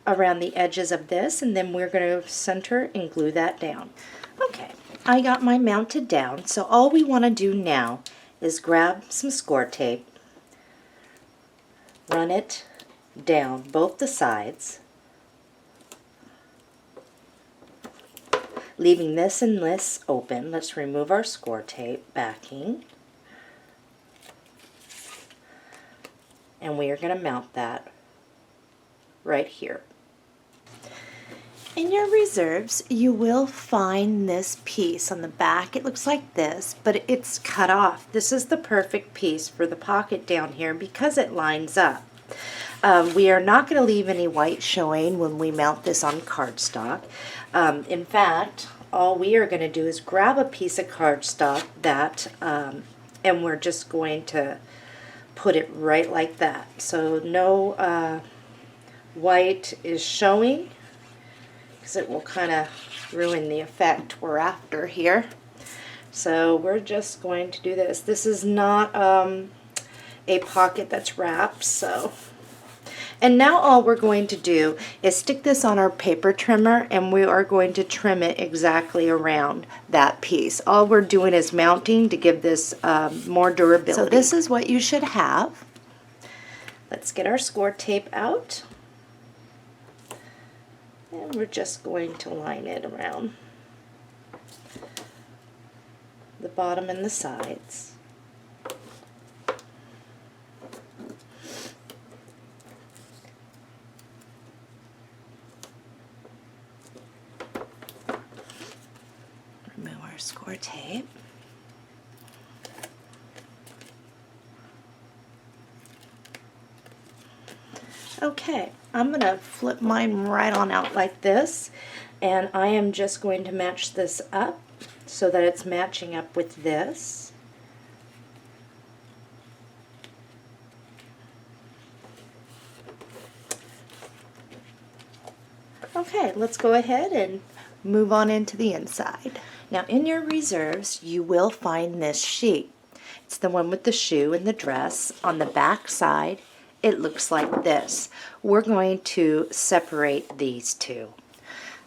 around the edges of this, and then we're going to center and glue that down. Okay, I got mine mounted down, so all we want to do now is grab some score tape, run it down both the sides, leaving this and this open. Let's remove our score tape backing, and we are going to mount that right here. In your reserves, you will find this piece on the back. It looks like this, but it's cut off. This is the perfect piece for the pocket down here because it lines up. We are not going to leave any white showing when we mount this on cardstock. In fact, all we are going to do is grab a piece of cardstock that, and we're just going to put it right like that. So no white is showing, because it will kind of ruin the effect we're after here. So we're just going to do this. This is not a pocket that's wrapped, so. And now all we're going to do is stick this on our paper trimmer, and we are going to trim it exactly around that piece. All we're doing is mounting to give this more durability. So this is what you should have. Let's get our score tape out. And we're just going to line it around the bottom and the sides. Remove our score tape. Okay, I'm going to flip mine right on out like this, and I am just going to match this up so that it's matching up with this. Okay, let's go ahead and move on into the inside. Now in your reserves, you will find this sheet. It's the one with the shoe and the dress. On the back side, it looks like this. We're going to separate these two.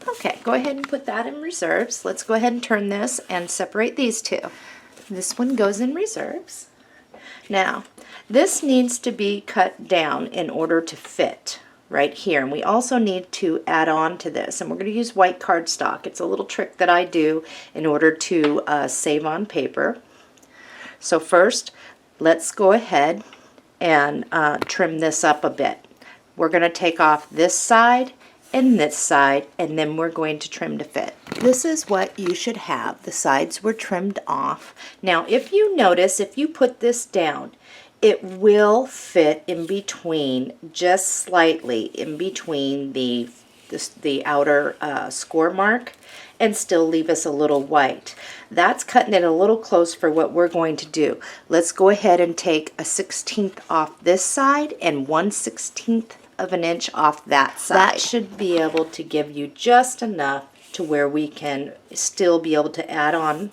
Okay, go ahead and put that in reserves. Let's go ahead and turn this and separate these two. This one goes in reserves. Now, this needs to be cut down in order to fit right here, and we also need to add on to this, and we're going to use white cardstock. It's a little trick that I do in order to save on paper. So first, let's go ahead and trim this up a bit. We're going to take off this side, and then we're going to trim to fit. This is what you should have. The sides were trimmed off. Now, if you notice, if you put this down, it will fit in between, just slightly in between the outer score mark, and still leave us a little white. That's cutting it a little close for what we're going to do. Let's go ahead and take a 1/16 off this side and 1/16 of an inch off that side. That should be able to give you just enough to where we can still be able to add on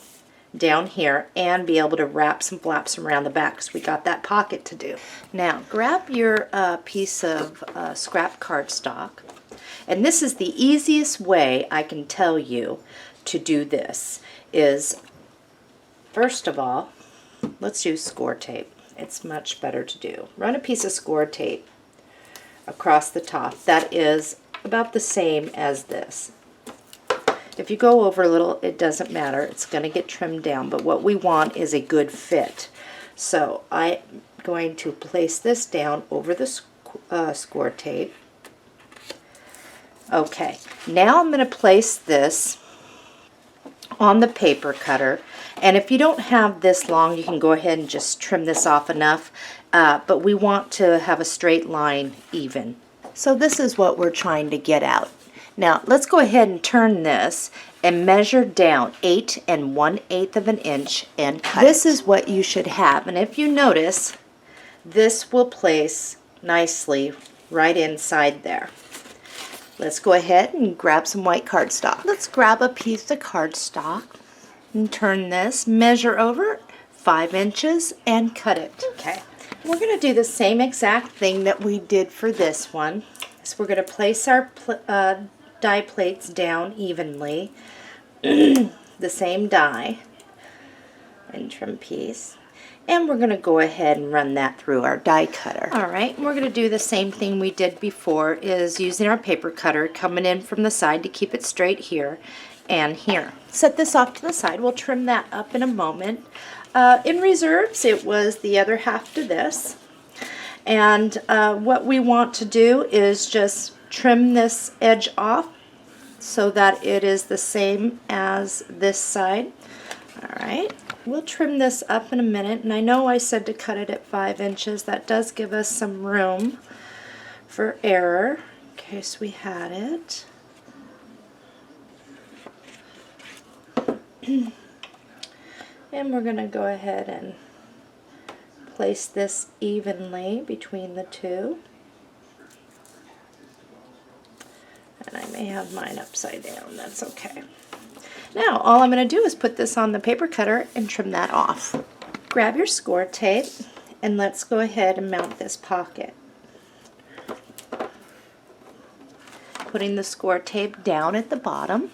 down here and be able to wrap some flaps around the back, because we got that pocket to do. Now grab your piece of scrap cardstock, and this is the easiest way I can tell you to do this. Is first of all, let's use score tape. It's much better to do. Run a piece of score tape across the top. That is about the same as this. If you go over a little, it doesn't matter. It's going to get trimmed down, but what we want is a good fit. So I'm going to place this down over the score tape. Okay, now I'm going to place this on the paper cutter, and if you don't have this long, you can go ahead and just trim this off enough, but we want to have a straight line even. So this is what we're trying to get out. Now let's go ahead and turn this and measure down 8 1/8 of an inch and cut. This is what you should have, and if you notice, this will place nicely right inside there. Let's go ahead and grab some white cardstock. Let's grab a piece of cardstock and turn this, measure over 5 inches and cut it. Okay, we're going to do the same exact thing that we did for this one. So we're going to place our die plates down evenly, the same die and trim piece, and we're going to go ahead and run that through our die cutter. Alright, we're going to do the same thing we did before, is using our paper cutter, coming in from the side to keep it straight here and here. Set this off to the side. We'll trim that up in a moment. In reserves, it was the other half to this, and what we want to do is just trim this edge off so that it is the same as this side. Alright, we'll trim this up in a minute, and I know I said to cut it at 5 inches. That does give us some room for error in case we had it. And we're going to go ahead and place this evenly between the two. And I may have mine upside down, that's okay. Now all I'm going to do is put this on the paper cutter and trim that off. Grab your score tape and let's go ahead and mount this pocket. Putting the score tape down at the bottom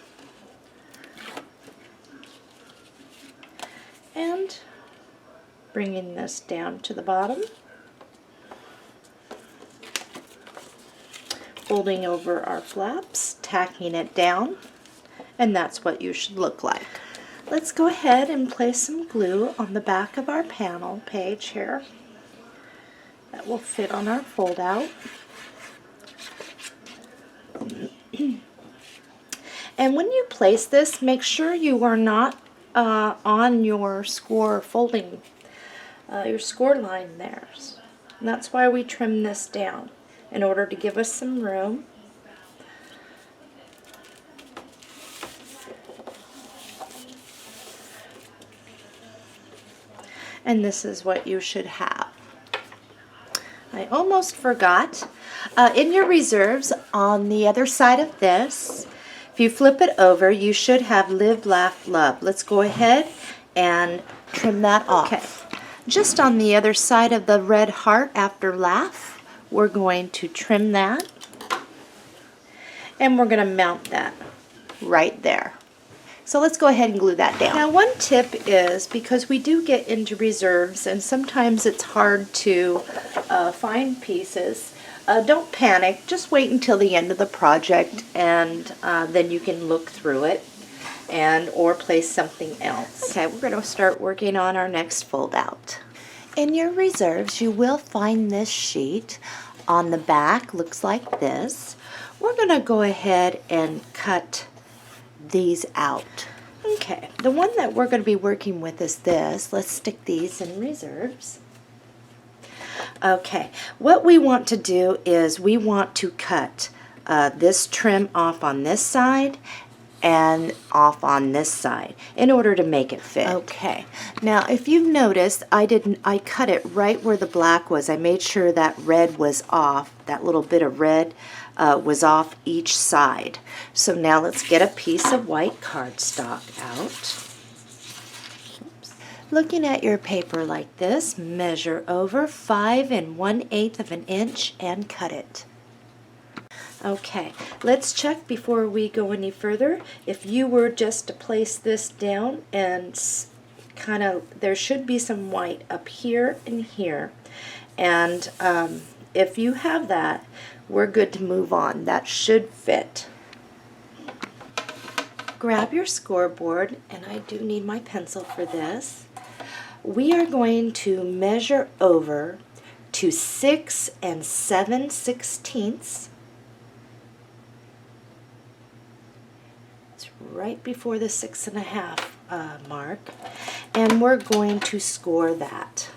and bringing this down to the bottom. Folding over our flaps, tacking it down, and that's what you should look like. Let's go ahead and place some glue on the back of our panel page here. That will fit on our fold out. And when you place this, make sure you are not on your score folding, your score line there. And that's why we trim this down. in order to give us some room. And this is what you should have. I almost forgot. In your reserves, on the other side of this, if you flip it over, you should have Live, Laugh, Love. Let's go ahead and trim that off. Okay. Just on the other side of the red heart after laugh, we're going to trim that. And we're going to mount that right there. So let's go ahead and glue that down. Now one tip is, because we do get into reserves and sometimes it's hard to find pieces, don't panic. Just wait until the end of the project and then you can look through it or place something else. Okay, we're going to start working on our next fold out. In your reserves, you will find this sheet. On the back, looks like this. We're going to go ahead and cut these out. Okay, the one that we're going to be working with is this. Let's stick these in reserves. Okay, what we want to do is we want to cut this trim off on this side and off on this side in order to make it fit. Okay, now if you've noticed, I cut it right where the black was. I made sure that red was off, that little bit of red was off each side. So now let's get a piece of white cardstock out. Oops. Looking at your paper like this, measure over 5 1/8 of an inch and cut it. Okay, let's check before we go any further. If you were just to place this down and kind of, there should be some white up here and here. And if you have that, we're good to move on. That should fit. Grab your scoreboard, and I do need my pencil for this. We are going to measure over to 6 7/16. It's right before the 6.5 mark, and we're going to score that.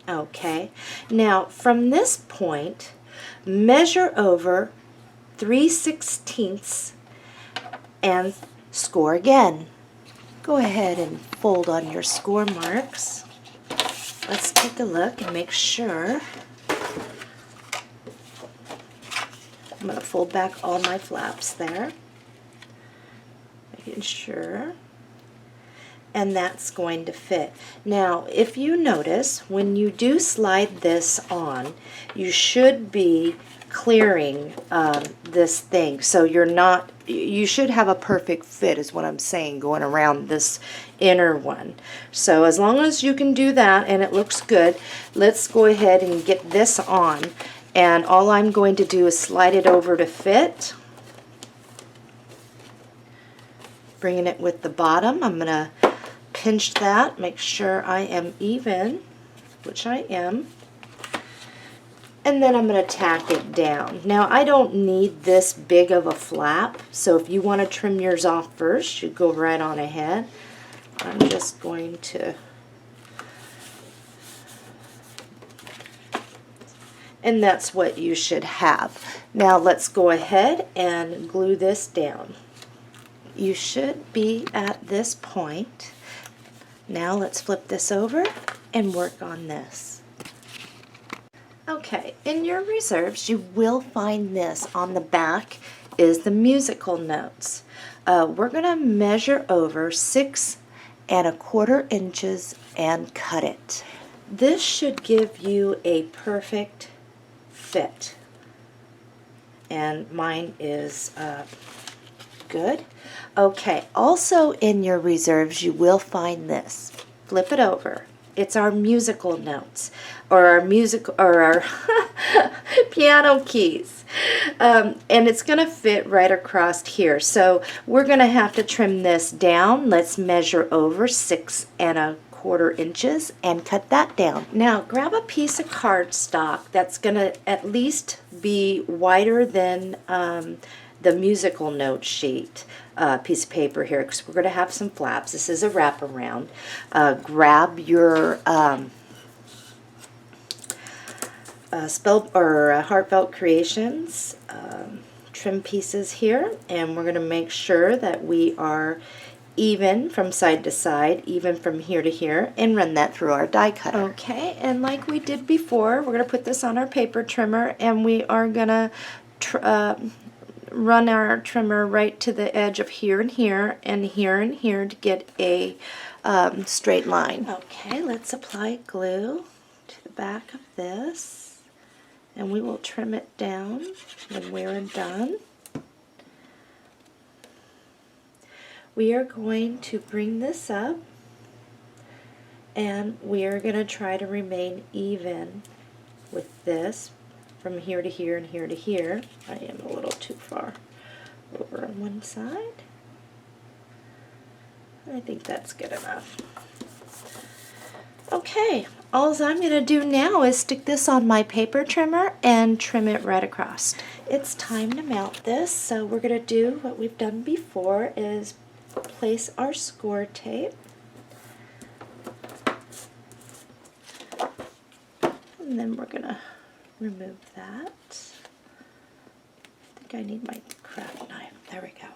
Okay, now from this point, measure over 3/16 and score again. Go ahead and fold on your score marks. Let's take a look and make sure. I'm going to fold back all my flaps there, making sure. And that's going to fit. Now, if you notice, when you do slide this on, you should be clearing this thing. So you should have a perfect fit is what I'm saying, going around this inner one. So as long as you can do that and it looks good, let's go ahead and get this on. And all I'm going to do is slide it over to fit. Bringing it with the bottom, I'm going to pinch that, make sure I am even, which I am, and then I'm going to tack it down. Now I don't need this big of a flap, so if you want to trim yours off first, you go right on ahead. I'm just going to, and that's what you should have. Now let's go ahead and glue this down. You should be at this point. Now let's flip this over and work on this. Okay, in your reserves you will find this. On the back is the musical notes. We're going to measure over 6 1/4 inches and cut it. This should give you a perfect fit. And mine is good. Okay, also in your reserves you will find this. Flip it over. It's our musical notes, or our piano keys. And it's going to fit right across here. So we're going to have to trim this down. Let's measure over 6 1/4 inches and cut that down. Now grab a piece of cardstock that's going to at least be wider than the musical note sheet piece of paper here, because we're going to have some flaps. This is a wraparound. Grab your Heartfelt Creations trim pieces here, and we're going to make sure that we are even from side to side, even from here to here, and run that through our die cutter. Okay, and like we did before, we're going to put this on our paper trimmer, and we are going to run our trimmer right to the edge of here and here, and here and here to get a straight line. Okay, let's apply glue to the back of this, and we will trim it down when we're done. We are going to bring this up, and we are going to try to remain even with this from here to here and here to here. I am a little too far over on one side. I think that's good enough. Okay, all I'm going to do now is stick this on my paper trimmer and trim it right across. It's time to mount this, so we're going to do what we've done before, is place our score tape, and then we're going to remove that. I think I need my craft knife. There we go.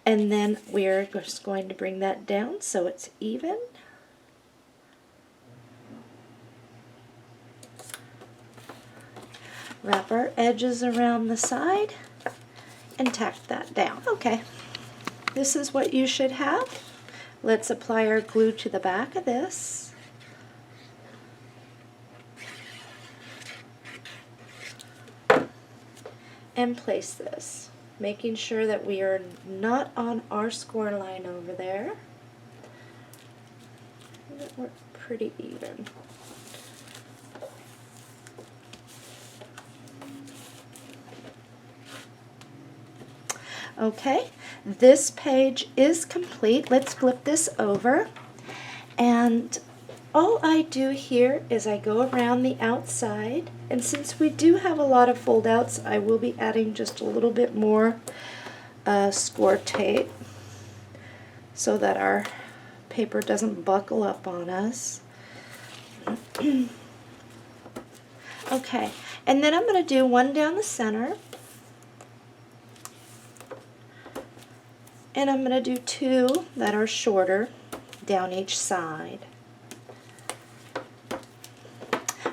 And then we're just going to bring that down so it's even. Wrap our edges around the side and tack that down. Okay. This is what you should have. Let's apply our glue to the back of this. And place this, making sure that we are not on our score line over there. That we're pretty even. Okay, this page is complete. Let's flip this over, and all I do here is I go around the outside, and since we do have a lot of fold outs, I will be adding just a little bit more score tape so that our paper doesn't buckle up on us. Okay, and then I'm going to do one down the center, and I'm going to do two that are shorter down each side.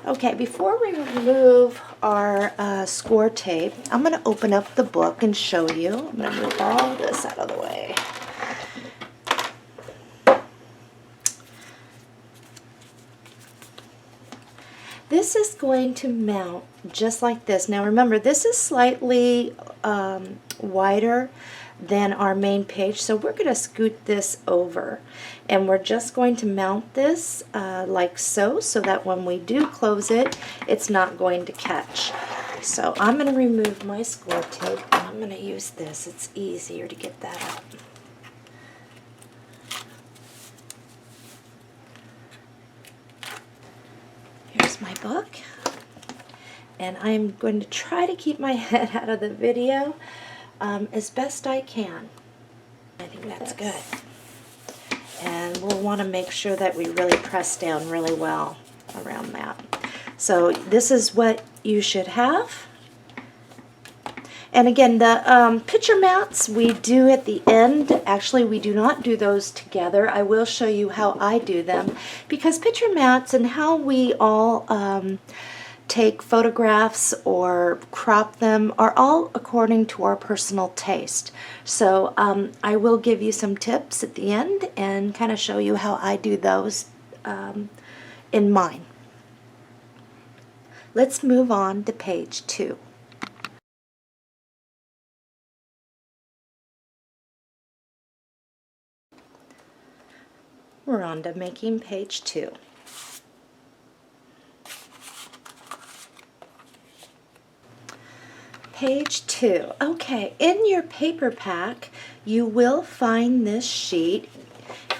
Okay, before we remove our score tape, I'm going to open up the book and show you. I'm going to move all this out of the way. This is going to mount just like this. Now remember, this is slightly wider than our main page, so we're going to scoot this over, and we're just going to mount this like so that when we do close it, it's not going to catch. So I'm going to remove my score tape, and I'm going to use this. It's easier to get that out. Here's my book, and I'm going to try to keep my head out of the video as best I can. I think that's good. And we'll want to make sure that we really press down really well around that. So this is what you should have. And again, the picture mounts we do at the end. Actually, we do not do those together. I will show you how I do them, because picture mounts and how we all take photographs or crop them are all according to our personal taste. So I will give you some tips at the end and kind of show you how I do those in mine. Let's move on to page 2. We're on to making page 2. Page 2. Okay, in your paper pack, you will find this sheet,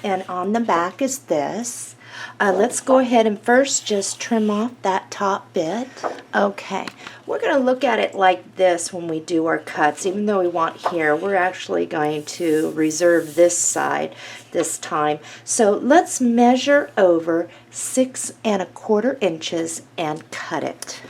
and on the back is this. Let's go ahead and first just trim off that top bit. Okay, we're going to look at it like this when we do our cuts. Even though we want here, we're actually going to reserve this side this time. So let's measure over 6 1/4 inches and cut it.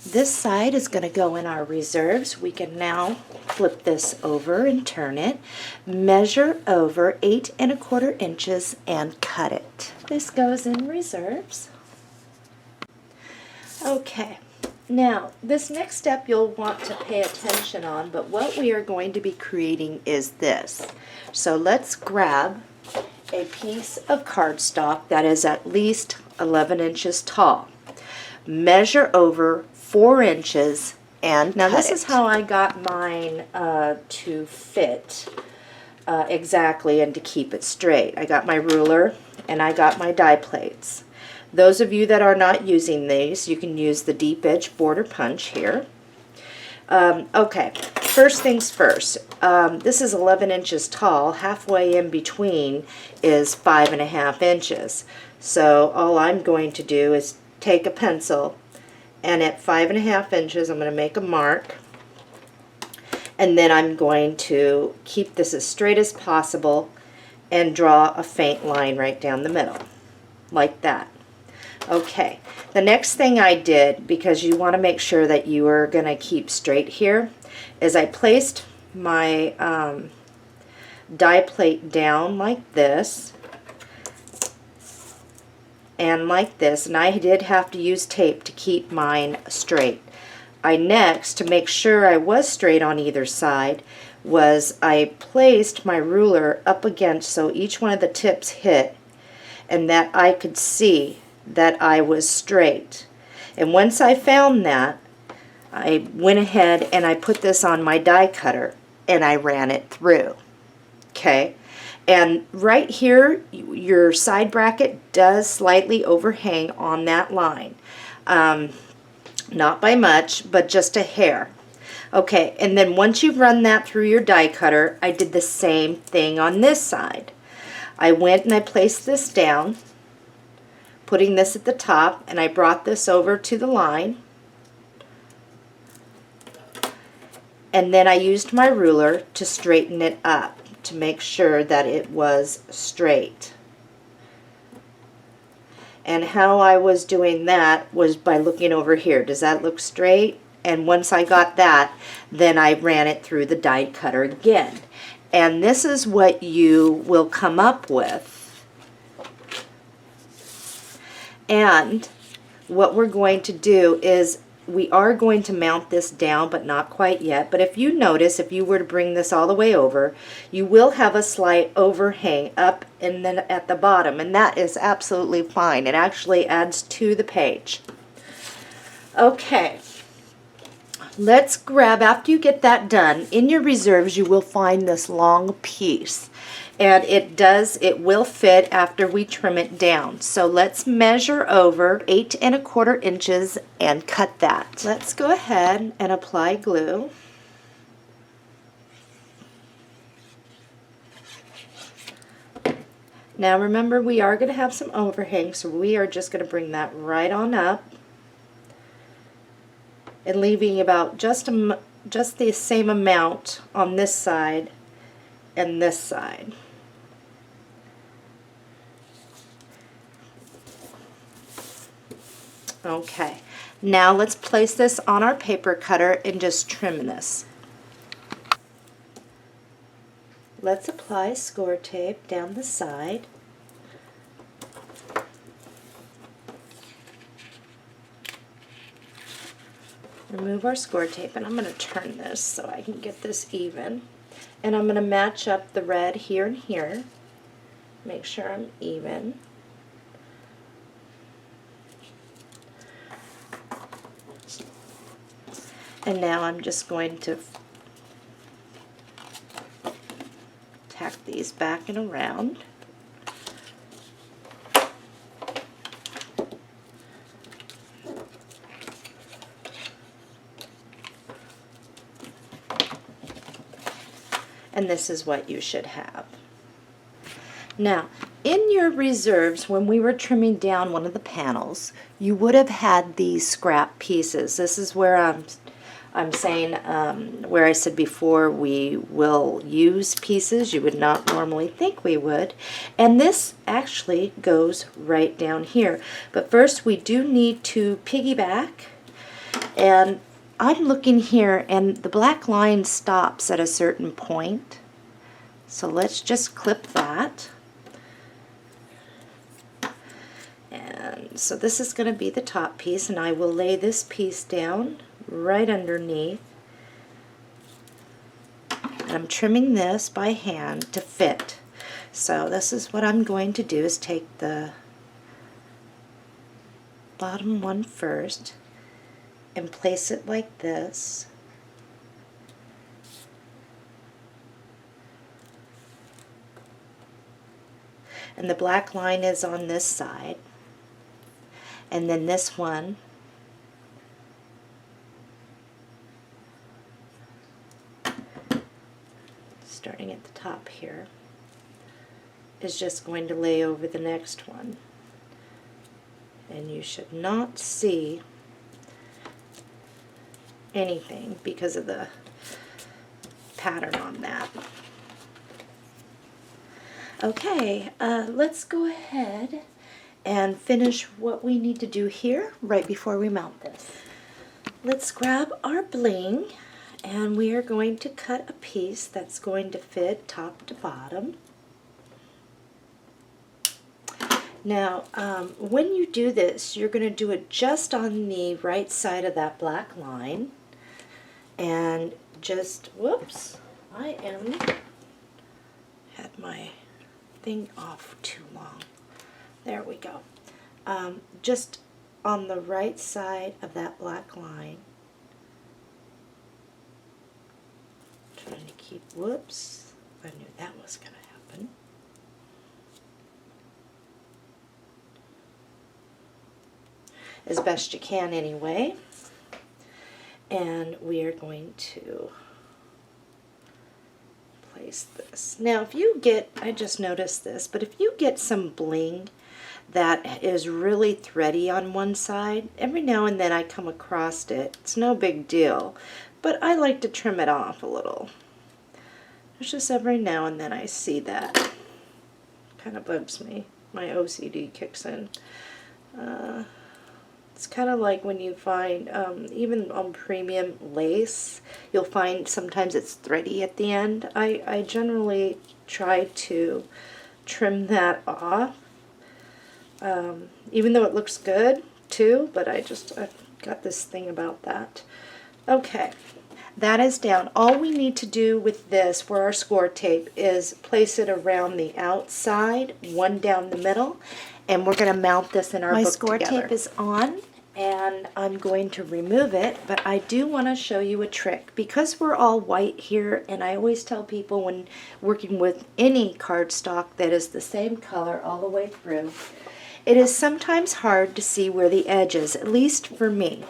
This side is going to go in our reserves. We can now flip this over and turn it. Measure over 8 1/4 inches and cut it. This goes in reserves. Okay, now this next step you'll want to pay attention on, but what we are going to be creating is this. So let's grab a piece of cardstock that is at least 11 inches tall. Measure over 4 inches and now this is how I got mine to fit exactly and to keep it straight. I got my ruler and I got my die plates. Those of you that are not using these, you can use the deep edge border punch here. Okay, first things first. This is 11 inches tall. Halfway in between is 5 1/2 inches. So all I'm going to do is take a pencil, and at 5 1/2 inches I'm going to make a mark, and then I'm going to keep this as straight as possible and draw a faint line right down the middle like that. Okay, the next thing I did, because you want to make sure that you are going to keep straight here, is I placed my die plate down like this and like this, and I did have to use tape to keep mine straight. I next, to make sure I was straight on either side, was I placed my ruler up against so each one of the tips hit and that I could see that I was straight. And once I found that, I went ahead and I put this on my die cutter and I ran it through. Okay, and right here your side bracket does slightly overhang on that line. Not by much, but just a hair. Okay, and then once you've run that through your die cutter, I did the same thing on this side. I went and I placed this down, putting this at the top, and I brought this over to the line, and then I used my ruler to straighten it up to make sure that it was straight. And how I was doing that was by looking over here. Does that look straight? And once I got that, then I ran it through the die cutter again. And this is what you will come up with. And what we're going to do is we are going to mount this down, but not quite yet. But if you notice, if you were to bring this all the way over, you will have a slight overhang up and then at the bottom, and that is absolutely fine. It actually adds to the page. Okay, let's grab, after you get that done, in your reserves you will find this long piece. And it will fit after we trim it down. So let's measure over 8 1/4 inches and cut that. Let's go ahead and apply glue. Now remember, we are going to have some overhang, so we are just going to bring that right on up and leaving about just the same amount on this side and this side. Okay, now let's place this on our paper cutter and just trim this. Let's apply score tape down the side. Remove our score tape, and I'm going to turn this so I can get this even. And I'm going to match up the red here and here. Make sure I'm even. And now I'm just going to tack these back and around. And this is what you should have. Now, in your reserves, when we were trimming down one of the panels, you would have had these scrap pieces. This is where I'm saying, where I said before, we will use pieces you would not normally think we would. And this actually goes right down here. But first we do need to piggyback. And I'm looking here, and the black line stops at a certain point. So let's just clip that. And so this is going to be the top piece, and I will lay this piece down right underneath. And I'm trimming this by hand to fit. So this is what I'm going to do, is take the bottom one first and place it like this. And the black line is on this side. And then this one starting at the top here is just going to lay over the next one. And you should not see anything because of the pattern on that. Okay, let's go ahead and finish what we need to do here right before we mount this. Let's grab our bling, and we are going to cut a piece that's going to fit top to bottom. Now, when you do this, you're going to do it just on the right side of that black line. And just, whoops, had my thing off too long. There we go. Just on the right side of that black line. Trying to keep, whoops, I knew that was going to happen. As best you can anyway. And we are going to place this. Now if you get, I just noticed this, but if you get some bling that is really thready on one side, every now and then I come across it. It's no big deal, but I like to trim it off a little. It's just every now and then I see that. Kind of bugs me. My OCD kicks in. It's kind of like when you find, even on premium lace, you'll find sometimes it's thready at the end. I generally try to trim that off, even though it looks good too, but I've got this thing about that. Okay, that is down. All we need to do with this for our score tape is place it around the outside, one down the middle, and we're going to mount this in our book together. My score tape is on, and I'm going to remove it, but I do want to show you a trick. Because we're all white here, and I always tell people when working with any cardstock that is the same color all the way through, it is sometimes hard to see where the edge is, at least for me.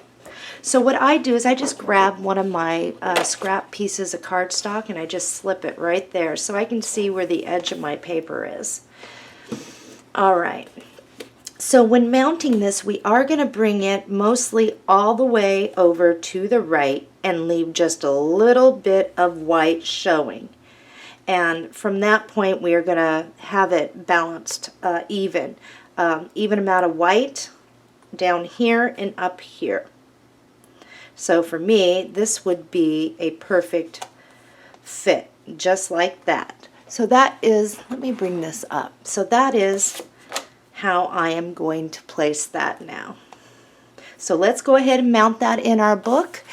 So what I do is I just grab one of my scrap pieces of cardstock and I just slip it right there so I can see where the edge of my paper is. Alright, so when mounting this, we are going to bring it mostly all the way over to the right and leave just a little bit of white showing. And from that point, we are going to have it balanced even amount of white down here and up here. So for me, this would be a perfect fit, just like that. So that is, let me bring this up. So that is how I am going to place that now. So let's go ahead and mount that in our book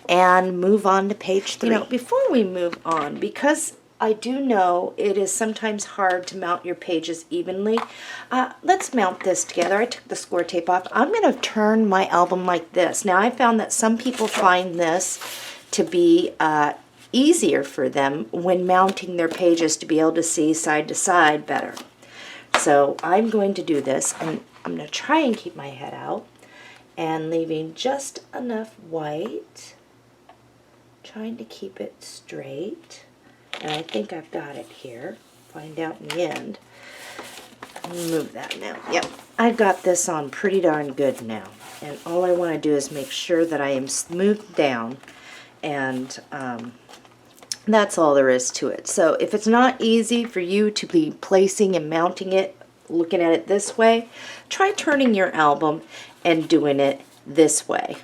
and move on to page 3. You know, before we move on, because I do know it is sometimes hard to mount your pages evenly, let's mount this together. I took the score tape off. I'm going to turn my album like this. Now I found that some people find this to be easier for them when mounting their pages to be able to see side to side better. So I'm going to do this, and I'm going to try and keep my head out and leaving just enough white, trying to keep it straight. And I think I've got it here. Find out in the end. move that now. Yep, I got this on pretty darn good now. And all I want to do is make sure that I am smoothed down, and that's all there is to it. So if it's not easy for you to be placing and mounting it, looking at it this way, try turning your album and doing it this way.